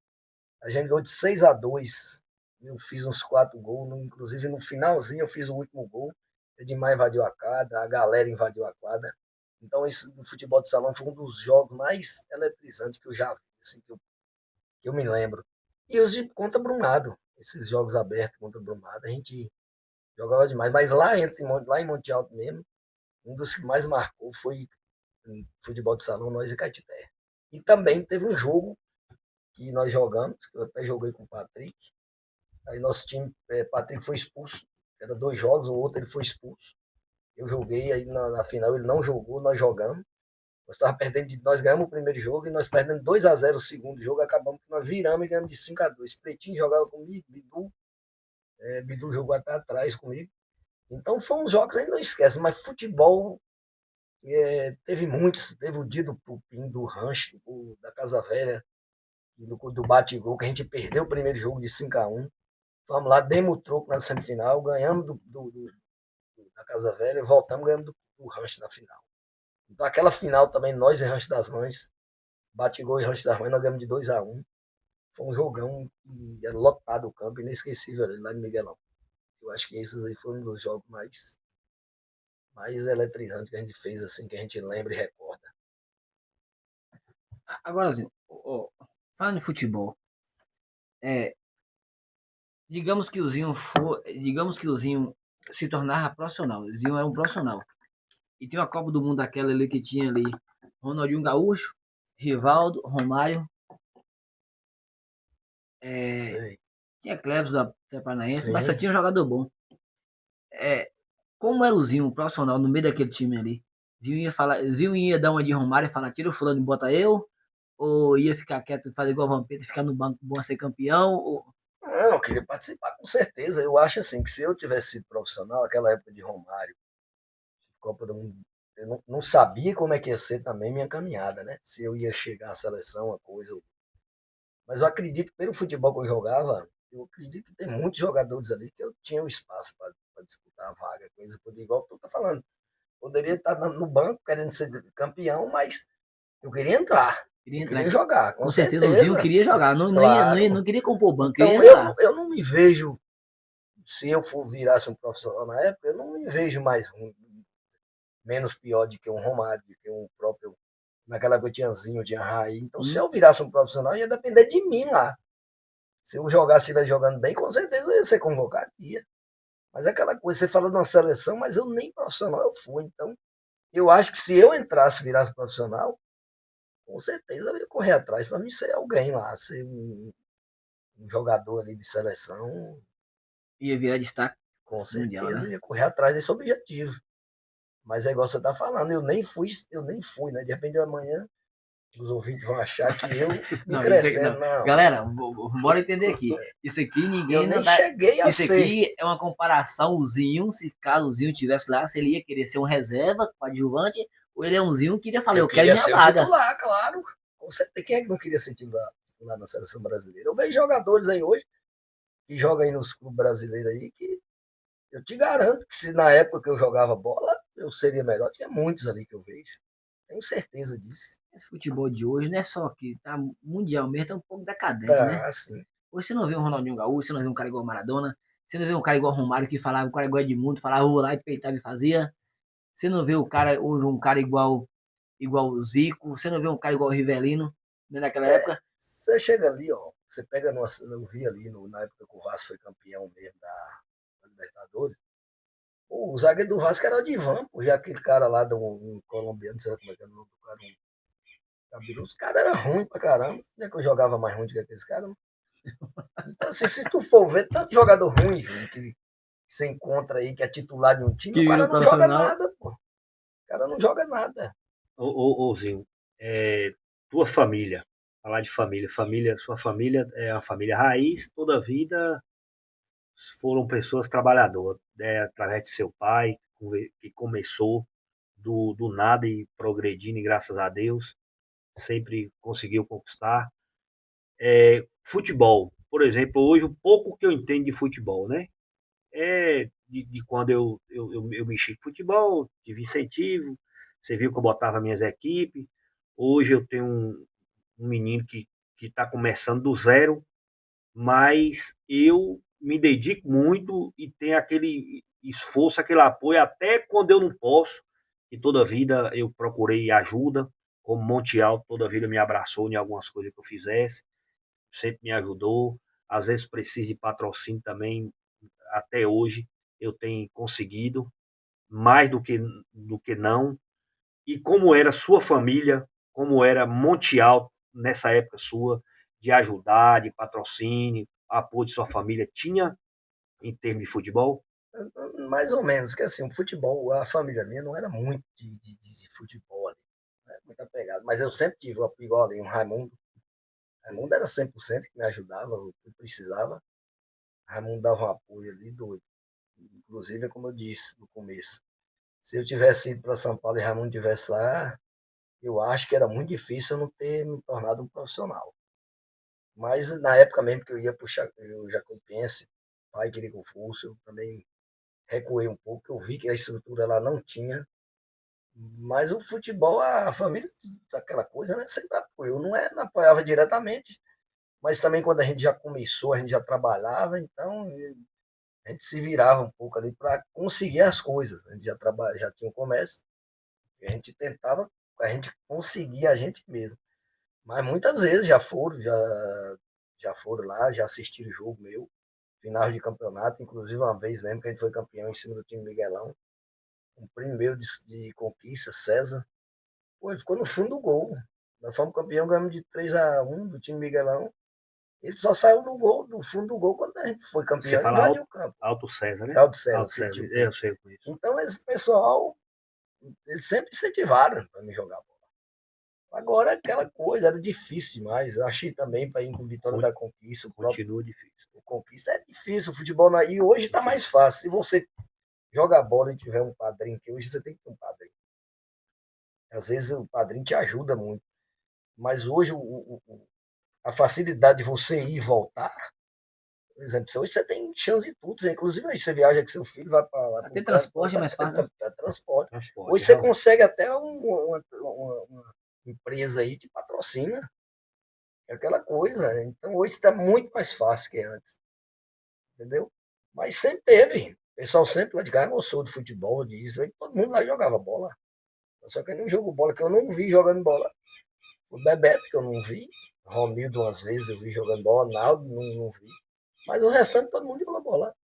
a gente ganhou de 6-2. Eu fiz uns 4 gols, inclusive no finalzinho eu fiz o último gol. Edmar invadiu a quadra, a galera invadiu a quadra. Então, esse do futebol de salão foi um dos jogos mais eletrizantes que eu já vi, assim, que eu me lembro. E os de contra Brumado, esses jogos abertos contra Brumado, a gente jogava demais. Mas lá em Monte Alto mesmo, um dos que mais marcou foi futebol de salão, nós e Caetité. E também teve um jogo que nós jogamos, que eu até joguei com o Patrick. Aí nosso time, Patrick foi expulso. Era 2 jogos, o outro ele foi expulso. Eu joguei, aí na final ele não jogou, nós jogamos. Nós ganhamos o primeiro jogo e nós perdemos 2-0 o segundo jogo, acabamos que nós viramos e ganhamos de 5-2. Pretinho jogava comigo, Bidu jogou até atrás comigo. Então foram uns jogos, aí não esquece, mas futebol teve muitos, teve o dia do Pupim, do Rancho, da Casa Velha, do Bate-Gol, que a gente perdeu o primeiro jogo de 5-1. Vamos lá, demos o troco na semifinal, ganhamos da Casa Velha, voltamos ganhamos do Rancho na final. Então aquela final também, nós em Rancho das Mães, Bate-Gol e Rancho das Mães, nós ganhamos de 2-1. Foi um jogão e era lotado o campo, inesquecível ali, lá em Miguelão. Eu acho que esses aí foram um dos jogos mais eletrizantes que a gente fez, assim, que a gente lembra e recorda. Agora, assim, falando de futebol, é, digamos que o Zinho se tornava profissional. O Zinho é um profissional. E tem uma Copa do Mundo daquela ali que tinha ali Ronaldinho Gaúcho, Rivaldo, Romário, Sei. tinha Clebs da Paranaense, mas só Sim. tinha um jogador bom. Como era o Zinho, um profissional, no meio daquele time ali? Zinho ia dar uma de Romário e falar, tira o fulano e bota eu? Ou ia ficar quieto e fazer igual o Vampeta, ficar no banco bom a ser campeão? Não, eu queria participar, com certeza. Eu acho assim que se eu tivesse sido profissional, aquela época de Romário, Copa do Mundo, eu não sabia como é que ia ser também minha caminhada, né? Se eu ia chegar à seleção, a coisa. Mas eu acredito que pelo futebol que eu jogava, eu acredito que tem muitos jogadores ali que eu tinha o espaço para disputar a vaga, coisa poder, igual tu tá falando. Poderia estar no banco querendo ser campeão, mas eu queria entrar. Queria Eu entrar. queria jogar, com Com certeza o Zinho certeza. queria jogar, Claro. não queria compor o banco, Então queria jogar. eu não me vejo, se eu for virasse um profissional na época, eu não me vejo mais menos pior do que um Romário, do que um próprio. Naquela época tinha Zinho, tinha Raí. Então, se Sim. eu virasse um profissional, ia depender de mim lá. Se eu jogasse, estivesse jogando bem, com certeza eu ia ser convocado. Ia. Mas é aquela coisa, você fala de uma seleção, mas eu nem profissional eu fui. Então, eu acho que se eu entrasse, virasse profissional, com certeza eu ia correr atrás para mim ser alguém lá, ser um jogador ali de seleção, Ia virar destaque com mundial, certeza né? ia correr atrás desse objetivo. Mas é igual você tá falando, eu nem fui, né? De repente amanhã os ouvintes vão achar que eu me Não, isso aqui, não. crescendo, não. Galera, bora entender aqui. Isso aqui Eu ninguém não nem tá. cheguei a Isso ser. aqui é uma comparação. O Zinho, se caso o Zinho tivesse lá, se ele ia querer ser um reserva, coadjuvante, ou ele é um Zinho que queria falar, Eu eu quero queria minha ser o vaga. titular, claro. Com certeza. Quem é que não queria ser titular na seleção brasileira? Eu vejo jogadores aí hoje que jogam aí nos clubes brasileiros aí que eu te garanto que se na época que eu jogava bola, eu seria melhor. Tinha muitos ali que eu vejo. Tenho certeza disso. Esse futebol de hoje não é só que tá mundial mesmo, tá um pouco decadente, né? Tá, assim. Hoje você não vê um Ronaldinho Gaúcho, você não vê um cara igual Maradona, você não vê um cara igual Romário que falava, um cara igual Edmundo, falava, vou lá e peitava e fazia. Você não vê o cara, hoje um cara igual o Zico, você não vê um cara igual o Rivelino, né, naquela época. Você chega ali, ó. Você pega no. Eu vi ali na época que o Vasco foi campeão mesmo da Libertadores. Pô, o zagueiro do Vasco era o Divan, pô, já aquele cara lá um colombiano, não sei como é que é o nome do cara, cabeludo. Os caras eram ruins pra caramba. Não é que eu jogava mais ruim do que aqueles caras. Então, assim, se tu for ver tanto jogador ruim, Júnior, que você encontra aí, que é titular de um time, Que o vira cara o não joga profissional. nada, pô. O cara não joga nada. Ô Zinho, tua família, falar de família, sua família é uma família raiz, toda a vida foram pessoas trabalhadoras, né, através de seu pai, que começou do nada e progredindo, e graças a Deus, sempre conseguiu conquistar. Futebol, por exemplo, hoje o pouco que eu entendo de futebol, né? De quando eu mexi com futebol, tive incentivo, você viu que eu botava minhas equipes. Hoje eu tenho um menino que está começando do zero, mas eu me dedico muito e tenho aquele esforço, aquele apoio, até quando eu não posso, e toda a vida eu procurei ajuda, como Monte Alto toda a vida me abraçou em algumas coisas que eu fizesse, sempre me ajudou, às vezes preciso de patrocínio também, até hoje eu tenho conseguido, mais do que não. E como era sua família, como era Monte Alto nessa época sua, de ajudar, de patrocínio, apoio de sua família, tinha em termos de futebol? Mais ou menos, porque assim, o futebol, a família minha não era muito de futebol ali, né? Muito apegado, mas eu sempre tive igual ali, um Raimundo. Raimundo era 100% que me ajudava, o que eu precisava. Raimundo dava um apoio ali doido. Inclusive, é como eu disse no começo, se eu tivesse ido para São Paulo e Raimundo estivesse lá, eu acho que era muito difícil eu não ter me tornado um profissional. Mas na época mesmo que eu ia para o Jacuipense, pai queria que eu fosse, eu também recuei um pouco, eu vi que a estrutura lá não tinha. Mas o futebol, a família, aquela coisa, né? Sempre apoiou. Não apoiava diretamente, mas também quando a gente já começou, a gente já trabalhava, então a gente se virava um pouco ali para conseguir as coisas. A gente já tinha um comércio, a gente tentava, a gente conseguia a gente mesmo. Mas muitas vezes já foram lá, já assistiram o jogo meu, final de campeonato, inclusive uma vez mesmo que a gente foi campeão em cima do time Miguelão, um primo meu de conquista, César, pô, ele ficou no fundo do gol. Nós fomos campeão, ganhamos de 3-1 do time Miguelão. Ele só saiu do gol, do fundo do gol, quando a gente foi Você campeão e fala invadiu o campo. Alto César, né? Aldo César, Alto filho César, de eu Preto. sei com isso. Então, esse pessoal, eles sempre incentivaram para me jogar bola. Agora, aquela coisa era difícil demais. Eu achei também para ir com Vitória da Conquista. Continua difícil. O Conquista é difícil, o futebol. E hoje está mais fácil. Se você joga bola e tiver um padrinho, que hoje você tem que ter um padrinho. Às vezes o padrinho te ajuda muito. Mas hoje a facilidade de você ir e voltar, por exemplo, hoje você tem chance de tudo. Inclusive aí você viaja com seu filho, vai para lá para Até o campo, transporte é mais fácil, né? transporte. Transporte, Hoje você realmente. consegue até uma empresa aí te patrocina. É aquela coisa. Então hoje está muito mais fácil que antes. Entendeu? Mas sempre teve. O pessoal sempre lá de cá gostou de futebol, disso. Todo mundo lá jogava bola. Só que eu não jogo bola, que eu não vi jogando bola. O Bebeto, que eu não vi. Romildo, umas vezes eu vi jogando bola. Naldo, não vi. Mas o restante, todo mundo jogou bola.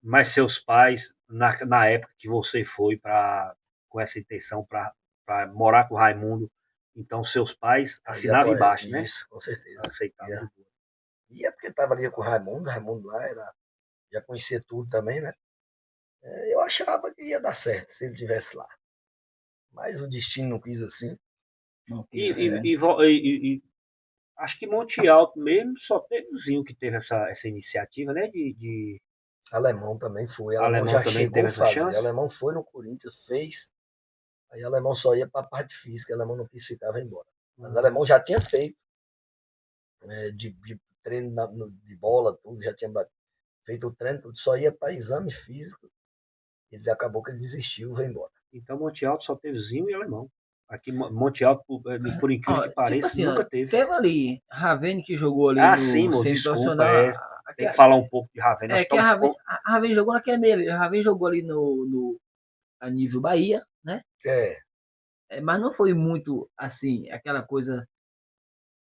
Mas seus pais, na época que você foi com essa intenção para morar com o Raimundo, então seus pais Aí assinavam embaixo, né? isso, com certeza. Aceitavam de boa. E é porque estava ali com o Raimundo lá já conhecia tudo também, né? Eu achava que ia dar certo se ele estivesse lá. Mas o destino não quis assim. Não E, quis assim. acho que Monte Alto mesmo só teve o Zinho que teve essa iniciativa, né? Alemão também foi. Alemão Alemão já também chegou teve a essa fazer. chance. Alemão foi no Corinthians, fez. Aí Alemão só ia para a parte física. Alemão não quis ficar, vai embora. Mas Alemão já tinha feito de treino de bola, tudo, já tinha feito o treino, tudo, só ia para exame físico. Ele acabou que ele desistiu, veio embora. Então Monte Alto só teve Zinho e Alemão. Aqui Monte Alto, por incrível Ó, que tipo pareça, assim, ó, nunca teve. teve ali Ravene que jogou ali Ah, sim, no moço, desculpa, semi-profissional. tem que falar um pouco de Ravena. Nós É que estamos A Ravene jogou naquele meio. A Ravene jogou ali a nível Bahia, né? É, Mas não foi muito assim, aquela coisa.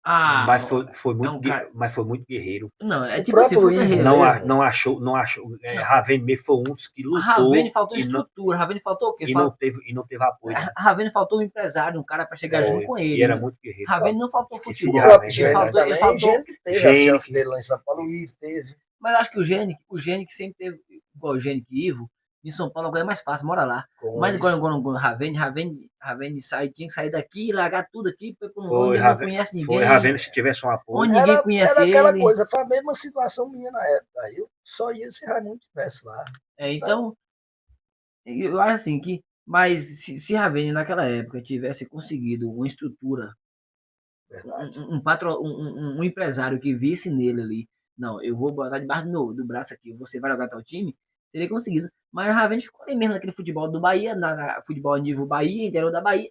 mas Ah, foi é muito, um cara. mas foi muito guerreiro. Não, é o tipo assim, próprio foi Ivo guerreiro. mesmo, Não achou. Não, Ravena mesmo foi um dos que a Ravene lutou faltou estrutura. A Ravene faltou o quê? e não teve apoio, não. A Ravene faltou um empresário, um cara para chegar junto Foi. com E ele, era né? muito guerreiro. Ravene não faltou Esqueci de o futebol. próprio Ravena, Gênico verdade. Ele também, faltou. Gênico teve a chance Gênico, dele lá em São Paulo, o Ivo teve. Mas eu acho que o Gênico sempre teve, igual o Gênico e Ivo, em São Paulo agora é mais fácil, mora lá. Com Mas isso. agora o Ravene tinha que sair daqui e largar tudo aqui foi onde ele não Ravena, conhece foi ninguém, Ravena se tivesse um apoio. onde ninguém Era conhece aquela ele. coisa, foi a mesma situação minha na época. Eu só ia se Raimundo estivesse lá. Então, eu acho assim que Mas se Ravene naquela época tivesse conseguido uma estrutura, Verdade. um empresário que visse nele ali, não, eu vou botar debaixo do braço aqui, você vai jogar tal time, teria conseguido. Mas o Ravene ficou ali mesmo naquele futebol do Bahia, na futebol nível Bahia, interior da Bahia.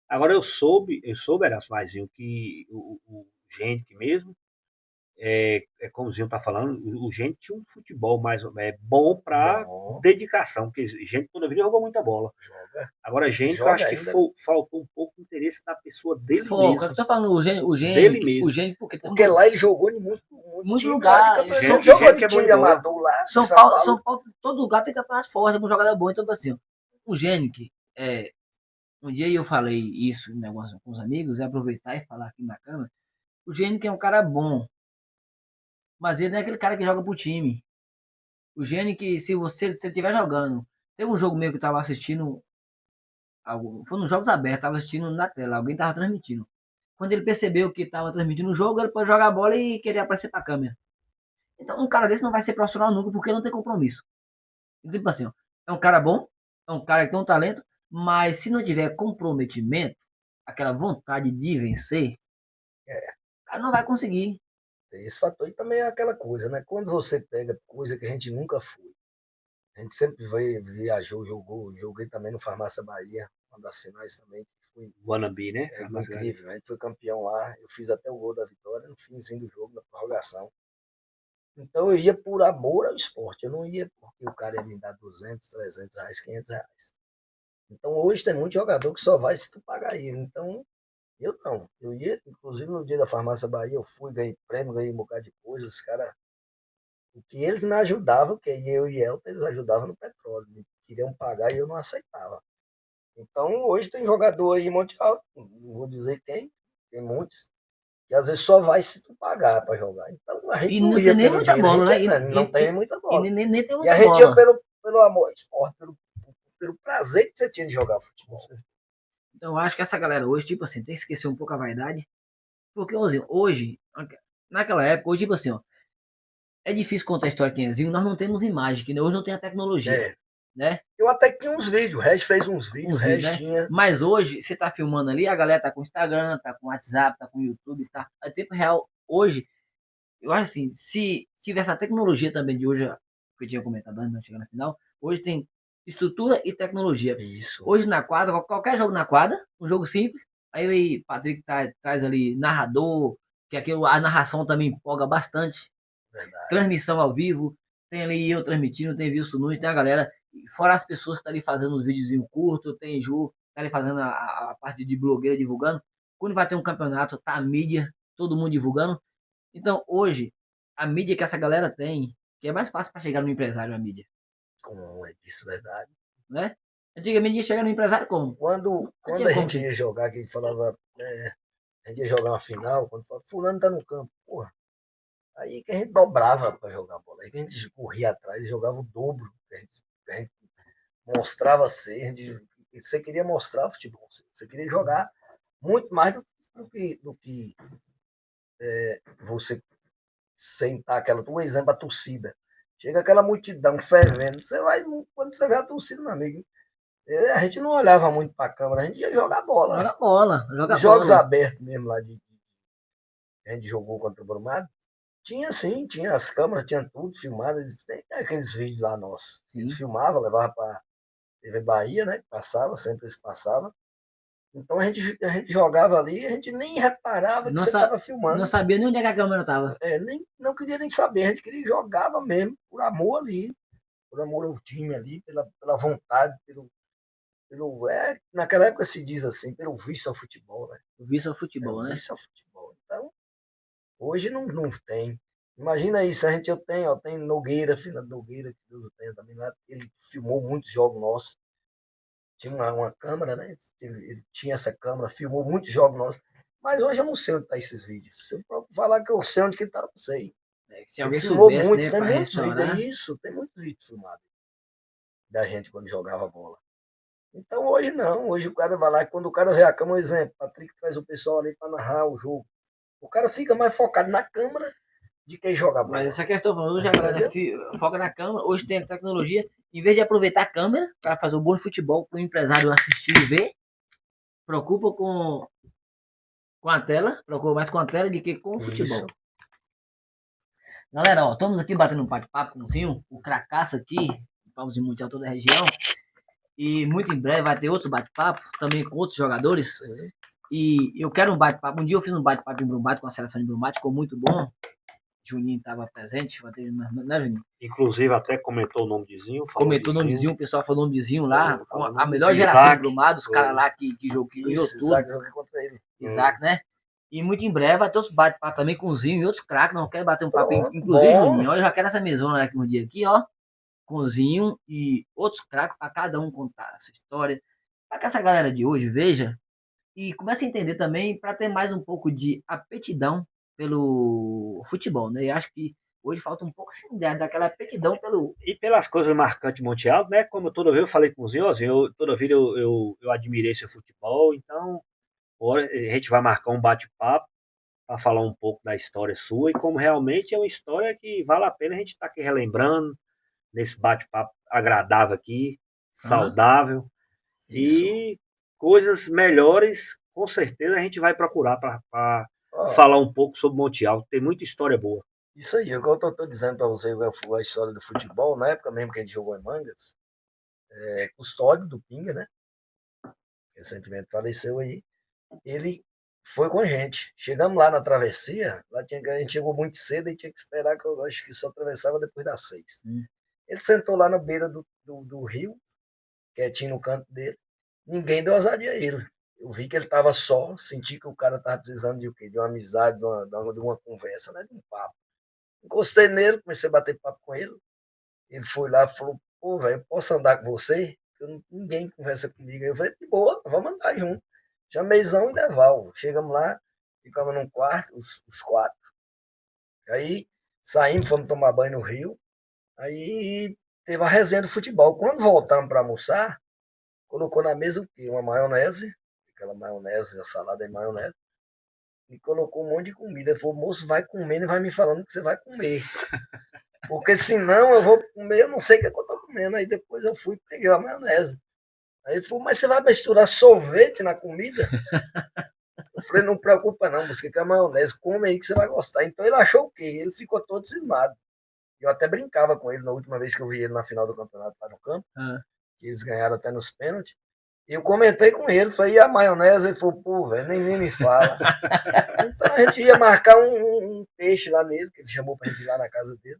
Agora eu soube, Eraço Maizinho, que o gente mesmo, como o Zinho tá falando, o gente tinha um futebol mais bom para Bom, dedicação, porque gente toda vida jogou muita bola. joga. Agora, E gente, eu joga acho que ainda. faltou um pouco o interesse da pessoa dele Foco, é que mesmo. eu tô falando, Dele o mesmo. Gênio, porque tem Porque lá ele jogou em muito muito time lá de lugar. campeonato. Ele Gente, jogou gente que de é bom time de de bola. amador lá em São Paulo. São Paulo, todo lugar tem campeonato forte, tem um jogador bom, então assim, o Gênio, um dia eu falei isso em negócio com os amigos, e aproveitar e falar aqui na câmera, o Gênio que é um cara bom, mas ele não é aquele cara que joga pro time. O Gênio que, se você estiver jogando, teve um jogo meu que eu tava assistindo, foi nos jogos abertos, tava assistindo na tela, alguém tava transmitindo. Quando ele percebeu que tava transmitindo o jogo, ele pode jogar a bola e querer aparecer pra câmera. Então um cara desse não vai ser profissional nunca, porque não tem compromisso. Então, tipo assim, ó, é um cara bom, é um cara que tem um talento, mas se não tiver comprometimento, aquela vontade de vencer, É, o cara não vai conseguir. tem esse fator. E também é aquela coisa, né? Quando você pega coisa que a gente nunca foi. A gente sempre viajou, jogou. Joguei também no Farmácia Bahia, uma das finais também. Fui Wannabe, né? incrível. A gente foi campeão lá. Eu fiz até o gol da vitória no finzinho do jogo, na prorrogação. Então eu ia por amor ao esporte. Eu não ia porque o cara ia me dar 200, 300 reais, 500 reais. Então hoje tem muito jogador que só vai se tu pagar ele. Então eu não. Eu ia, inclusive no dia da Farmácia Bahia, eu fui, ganhei prêmio, ganhei um bocado de coisa. Os caras, o que eles me ajudavam, que eu e Elton, eles ajudavam no petróleo. Me queriam pagar e eu não aceitava. Então hoje tem jogador aí mundial, não vou dizer quem, tem muitos, que às vezes só vai se tu pagar para jogar. Então a gente E não não tem ia nem pelo muita dinheiro, a bola, gente né? não tem muita bola. Nem tem E a muita gente ia bola. pelo amor ao esporte, pelo prazer que você tinha de jogar futebol. Então eu acho que essa galera hoje, tipo assim, tem que esquecer um pouco a vaidade. Porque assim, hoje, naquela época, hoje, tipo assim, ó, é difícil contar a história quem é Zinho, nós não temos imagem, que hoje não tem a tecnologia, É, né? eu até tinha uns vídeos, o Regis fez uns vídeos, o Uns vídeos, Regis né? tinha. Mas hoje, você tá filmando ali, a galera tá com Instagram, tá com WhatsApp, tá com YouTube, tá. É tempo real. Hoje, eu acho assim, se tivesse a tecnologia também de hoje, que eu tinha comentado antes de chegar na final, hoje tem estrutura e tecnologia. Isso, Hoje na quadra, qualquer jogo na quadra, um jogo simples, aí o Patrick traz ali narrador, que aquilo, a narração também empolga bastante, verdade. transmissão ao vivo, tem ali eu transmitindo, tem Wilson Nunes, tem a galera, fora as pessoas que estão ali fazendo os videozinhos curtos, tem Ju, tá ali fazendo a parte de blogueira divulgando. Quando vai ter um campeonato, tá a mídia, todo mundo divulgando. Então, hoje, a mídia que essa galera tem, que é mais fácil para chegar no empresário, a mídia, Como é isso, verdade. né? Antigamente ia chegar no empresário como? Não Quando tinha a como. gente ia jogar, que ele falava, a gente ia jogar uma final, quando falava, fulano tá no campo, porra. Aí que a gente dobrava para jogar bola. Aí que a gente corria atrás e jogava o dobro. A gente mostrava ser, você queria mostrar futebol, você queria jogar muito mais do que você sentar aquela, um exemplo, a torcida. Chega aquela multidão fervendo, você vai, quando você vê a torcida, meu amigo, a gente não olhava muito para a câmera, a gente ia jogar bola. Joga bola, joga Os jogos bola. abertos mesmo lá a gente jogou contra o Brumado, tinha sim, tinha as câmeras, tinha tudo filmado, eles têm aqueles vídeos lá nossos. Eles Sim. filmavam, levavam para TV Bahia, né? Passava, sempre eles passavam. Então a gente jogava ali e a gente nem reparava que Não, você estava não filmando. sabia nem onde é que a câmera tava. Não queria nem saber, a gente queria jogava mesmo, por amor ali, por amor ao time ali, pela vontade, naquela época se diz assim, pelo vício ao futebol, né? Visto ao É o futebol, né? vício ao futebol. Então, hoje não tem. Imagina isso, eu tenho Nogueira, Fernando Nogueira, que Deus o tenha também lá, ele filmou muitos jogos nossos, tinha uma câmera, né? Ele tinha essa câmera, filmou muitos jogos nossos, mas hoje eu não sei onde estão esses vídeos. Se eu falar que eu sei onde que está, não sei. Se Ele alguém filmou soubesse, muitos, né, tem para muitos vídeos, é restaurar. isso, tem muitos vídeos filmados da gente quando jogava bola. Então hoje não, hoje o cara vai lá, quando o cara vê a câmera, um exemplo, Patrick traz o pessoal ali para narrar o jogo. O cara fica mais focado na câmera de quem joga bola. Mas essa questão, hoje a galera foca na câmera, hoje tem a tecnologia, em vez de aproveitar a câmera para fazer um bom futebol para o empresário assistir e ver, preocupa com a tela, preocupa mais com a tela do que com o futebol. Galera, ó, estamos aqui batendo um bate-papo com o Zinho, o cracaço aqui, famoso mundial toda a região. E muito em breve vai ter outros bate-papos, também com outros jogadores. Sim. E eu quero um bate-papo. Um dia eu fiz um bate-papo em Brumadinho com a seleção de Brumadinho, ficou muito bom. Juninho estava presente, né, Juninho? Inclusive até comentou o nome de Zinho. Comentou o nome de Zinho, o pessoal falou o nome de Zinho lá, com a melhor geração Isaac, de Brumado, os caras lá que ganhou tudo. Isaac, joguei contra ele. Isaac, né? E muito em breve vai ter os bate-papo também com o Zinho e outros craques. Não quero bater um papo, Pronto, inclusive, bom. Juninho, eu já quero essa mesona aqui um dia aqui, ó, com o Zinho e outros craques para cada um contar essa história, para que essa galera de hoje veja e comece a entender também, para ter mais um pouco de aptidão pelo futebol, né? Eu acho que hoje falta um pouco assim, daquela aptidão pelo... E pelas coisas marcantes Monte Alto, né? Como toda vez eu falei com o Zinho, toda vida eu admirei seu futebol, então agora a gente vai marcar um bate-papo para falar um pouco da história sua e como realmente é uma história que vale a pena a gente estar aqui relembrando nesse bate-papo agradável aqui, saudável. E coisas melhores, com certeza a gente vai procurar para falar um pouco sobre Monte Alto. Tem muita história boa. Isso aí, o que eu tô dizendo para você, a história do futebol, na época mesmo que a gente jogou em Mangas, Custódio do Pinga, né? Recentemente faleceu aí. Ele foi com a gente. Chegamos lá na travessia, a gente chegou muito cedo e tinha que esperar, que eu acho que só atravessava depois das 6. Ele sentou lá na beira do rio, quietinho no canto dele. Ninguém deu ousadia a ele. Eu vi que ele estava só, senti que o cara estava precisando de o quê? De uma amizade, de uma conversa, né? De um papo. Encostei nele, comecei a bater papo com ele. Ele foi lá e falou, pô, velho, posso andar com você? Ninguém conversa comigo. Aí eu falei, de boa, vamos andar junto. Chameizão e Deval. Chegamos lá, ficamos num quarto, os quatro. Aí saímos, fomos tomar banho no rio. Aí teve a resenha do futebol. Quando voltamos para almoçar, colocou na mesa o quê? Uma maionese, aquela maionese, a salada de maionese, e colocou um monte de comida. Ele falou, moço, vai comendo e vai me falando que você vai comer. Porque senão eu vou comer, eu não sei o que eu tô comendo. Aí depois eu fui e peguei a maionese. Aí ele falou, mas você vai misturar sorvete na comida? Eu falei, não preocupa não, busquei com a maionese, come aí que você vai gostar. Então ele achou o quê? Ele ficou todo cismado. Eu até brincava com ele na última vez que eu vi ele na final do campeonato lá no campo, que eles ganharam até nos pênaltis. E eu comentei com ele, falei, e a maionese? Ele falou, pô, velho, nem me fala. Então a gente ia marcar um peixe lá nele, que ele chamou pra gente ir lá na casa dele.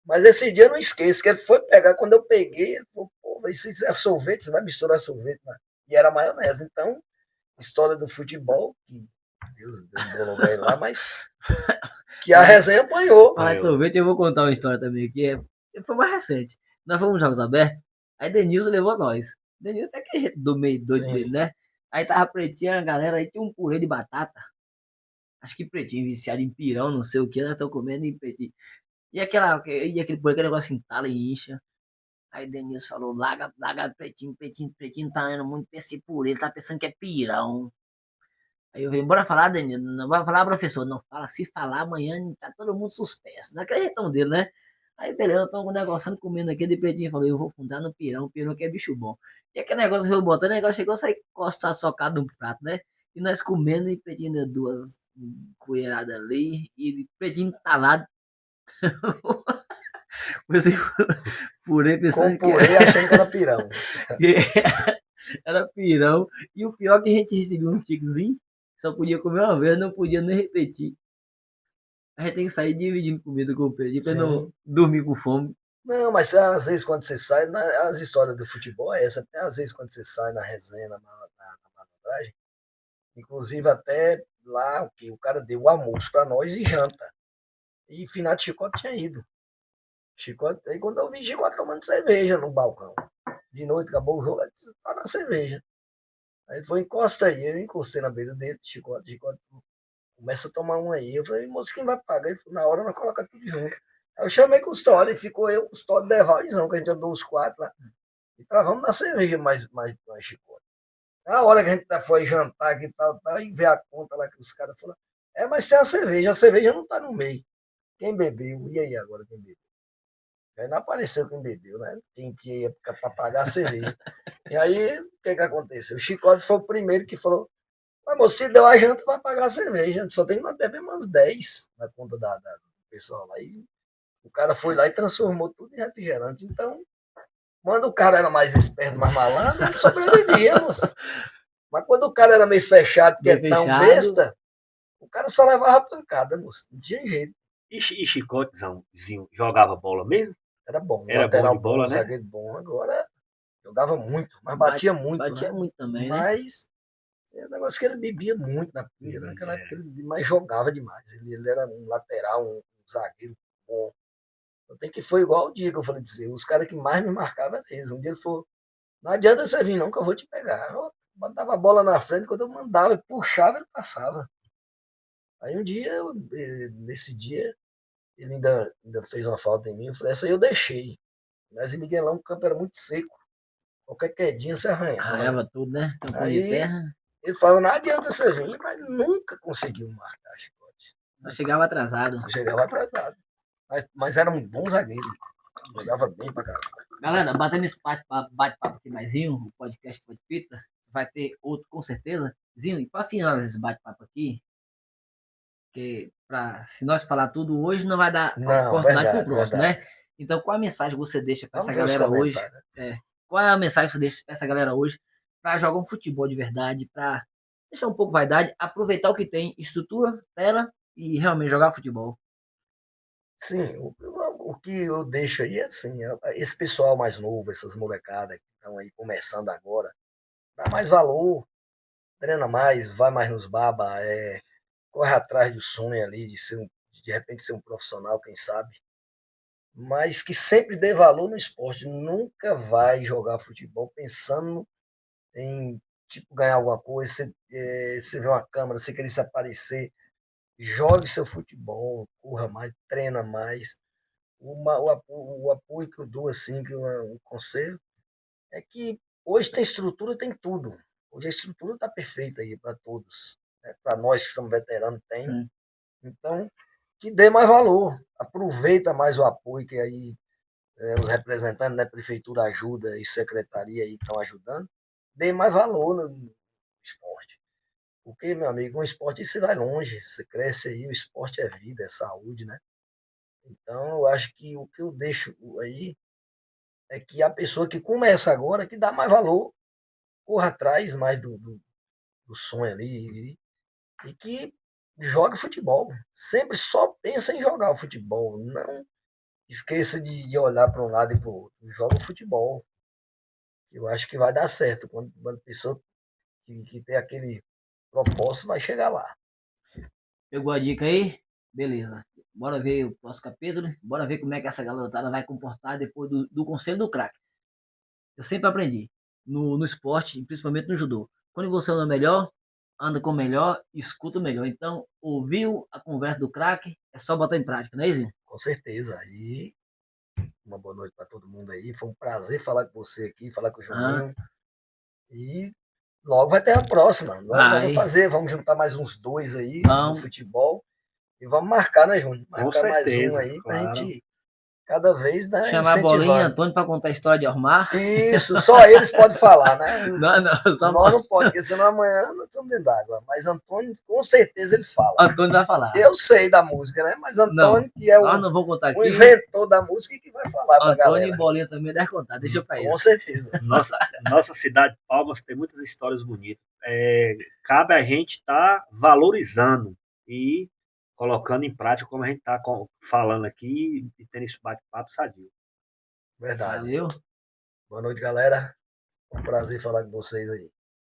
Mas esse dia eu não esqueço, que ele foi pegar, quando eu peguei, ele falou, pô, se é sorvete, você vai misturar sorvete, né? E era maionese. Então, história do futebol, que Deus embolou ele lá, mas que a resenha apanhou. Falar de sorvete, eu vou contar uma história também, foi mais recente. Nós fomos nos Jogos Abertos, aí Denilson levou nós. Denilson é aquele do meio doido dele, né? Aí tava Pretinho, a galera, aí tinha um purê de batata. Acho que Pretinho, viciado em pirão, não sei o que, nós estamos comendo em Pretinho. E aquele purê, aquele negócio entala e incha. Aí Denilson falou, larga Pretinho tá indo muito pra esse purê, ele tá pensando que é pirão. Aí eu falei, bora falar, Denilson, não vai falar, professor, não fala, se falar amanhã tá todo mundo suspenso, naquele jeitão dele, né? Aí beleza, eu tô negociando, comendo aqui, de Pretinho falou, eu vou fundar no pirão que é bicho bom. E aquele negócio, eu botando, o negócio chegou a sair costar socado no prato, né? E nós comendo, e Pretinho deu 2 colheradas ali, e Pretinho talado. Purê pensando com purê, achando que era pirão. Era pirão. E o pior é que a gente recebeu um tiquezinho, só podia comer uma vez, não podia nem repetir. A gente tem que sair dividindo comida com o Pedro, pra não dormir com fome. Não, mas às vezes quando você sai, as histórias do futebol é essa, às vezes quando você sai na resenha, na malandragem, inclusive até lá o cara deu o almoço para nós e janta. E Finado Chicote tinha ido. Chicote, aí quando eu vi Chicote tomando cerveja no balcão, de noite acabou o jogo, ele disse, tá na cerveja. Aí ele falou, encosta aí, eu encostei na beira dele, Chicote começa a tomar um aí. Eu falei, moço, quem vai pagar? Ele falou, na hora nós colocamos tudo junto. Aí eu chamei Custódio, e ficou eu, Custódio, Devalzão, que a gente andou os 4 lá. E travamos na cerveja mais Chicote. Na hora que a gente foi jantar aqui e tal, e ver a conta lá que os caras falaram, mas tem a cerveja não tá no meio. quem bebeu, e aí agora quem bebeu? Aí não apareceu quem bebeu, né? Quem que ia para pagar a cerveja. E aí, o que aconteceu? O Chicote foi o primeiro que falou, mas moço, se deu a janta, vai pagar a cerveja. Só tem que beber umas 10 na conta do pessoal lá. E o cara foi lá e transformou tudo em refrigerante. Então, quando o cara era mais esperto, mais malandro, ele sobrevivia, moço. Mas quando o cara era meio fechado, quietão, besta, o cara só levava pancada, moço. Não tinha jeito. E Chicotezinho jogava bola mesmo? Era bom. Era lateral bom de bola, bom, né? zagueiro bom. Agora, jogava muito, mas batia muito. Batia né? muito também, né? Mas é um negócio que ele bebia muito na pinga. Naquela época ele bebia, mas jogava demais. Ele era um lateral, um zagueiro bom. Tem que foi igual o dia que eu falei pra você. Os caras que mais me marcavam eram eles. Um dia ele falou, não adianta você vir não, que eu vou te pegar. Eu mandava a bola na frente, quando eu mandava, ele puxava, ele passava. Aí um dia, nesse dia, ele ainda fez uma falta em mim. Eu falei, essa aí eu deixei. Mas em Miguelão o campo era muito seco. Qualquer quedinha você arranhava. Arranhava tudo, né? Campo de Aí terra. ele falava, não adianta você vir, mas nunca conseguiu marcar Chicote. Eu chegava atrasado. Só chegava atrasado. Mas era um bom zagueiro. Jogava bem pra caramba. Galera, batendo esse bate-papo aqui maisinho, o podcast Pode Pita, vai ter outro com certeza. Zinho, e para finalizar esse bate-papo aqui, que se nós falar tudo hoje, não vai dar Não, oportunidade verdade, pro próximo, verdade. né? Então, qual a mensagem você deixa para essa Vamos ver os galera hoje? comentários. Qual é a mensagem que você deixa para essa galera hoje para jogar um futebol de verdade, para deixar um pouco vaidade, aproveitar o que tem, estrutura, tela e realmente jogar futebol? Sim, o que eu deixo aí é assim, esse pessoal mais novo, essas molecadas que estão aí começando agora, dá mais valor, treina mais, vai mais nos baba, corre atrás do sonho ali de repente ser um profissional, quem sabe. Mas que sempre dê valor no esporte, nunca vai jogar futebol pensando em tipo ganhar alguma coisa, você vê uma câmera, você querer se aparecer, jogue seu futebol, corra mais, treina mais. O apoio que eu dou, assim, um conselho, é que hoje tem estrutura, tem tudo. Hoje a estrutura está perfeita aí para todos. Né? Para nós que somos veteranos, tem. Então, que dê mais valor. Aproveita mais o apoio que aí os representantes da prefeitura ajuda e secretaria aí estão ajudando. Dê mais valor no esporte. Porque, meu amigo, um esporte você vai longe, você cresce aí, o esporte é vida, é saúde, né? Então, eu acho que o que eu deixo aí é que a pessoa que começa agora, que dá mais valor, corra atrás mais do sonho ali e que jogue futebol. Sempre só pensa em jogar o futebol. Não esqueça de olhar para um lado e para o outro. Joga o futebol. Eu acho que vai dar certo. Quando a pessoa que tem aquele propósito vai chegar lá. Pegou a dica aí? Beleza. Bora ver o próximo capítulo. Bora ver como é que essa garotada vai comportar depois do conselho do craque. Eu sempre aprendi no esporte, principalmente no judô. Quando você anda melhor, anda com o melhor, escuta o melhor. Então, ouviu a conversa do craque, é só botar em prática, não é isso? Com certeza. E uma boa noite para todo mundo aí. Foi um prazer falar com você aqui, falar com o Juninho. E logo vai ter a próxima. Vamos fazer, vamos juntar mais uns 2 aí no futebol. E vamos marcar, né, Júnior? Marcar mais um aí pra gente cada vez, né, chamar Bolinha e Antônio para contar a história de Ormar. Isso, só eles podem falar, né? Não, nós não podemos, porque senão amanhã nós estamos dentro d'água. Mas Antônio, com certeza, ele fala. Antônio vai falar. Eu sei da música, né? Mas Antônio, que é o inventor da música, que vai falar pra galera. Antônio e Bolinha também deve contar, deixa pra ele. Com certeza. Nossa cidade de Palmas tem muitas histórias bonitas. Cabe a gente estar valorizando e colocando em prática, como a gente está falando aqui e tendo esse bate-papo sadio. Verdade. Valeu. Boa noite, galera. Foi um prazer falar com vocês aí.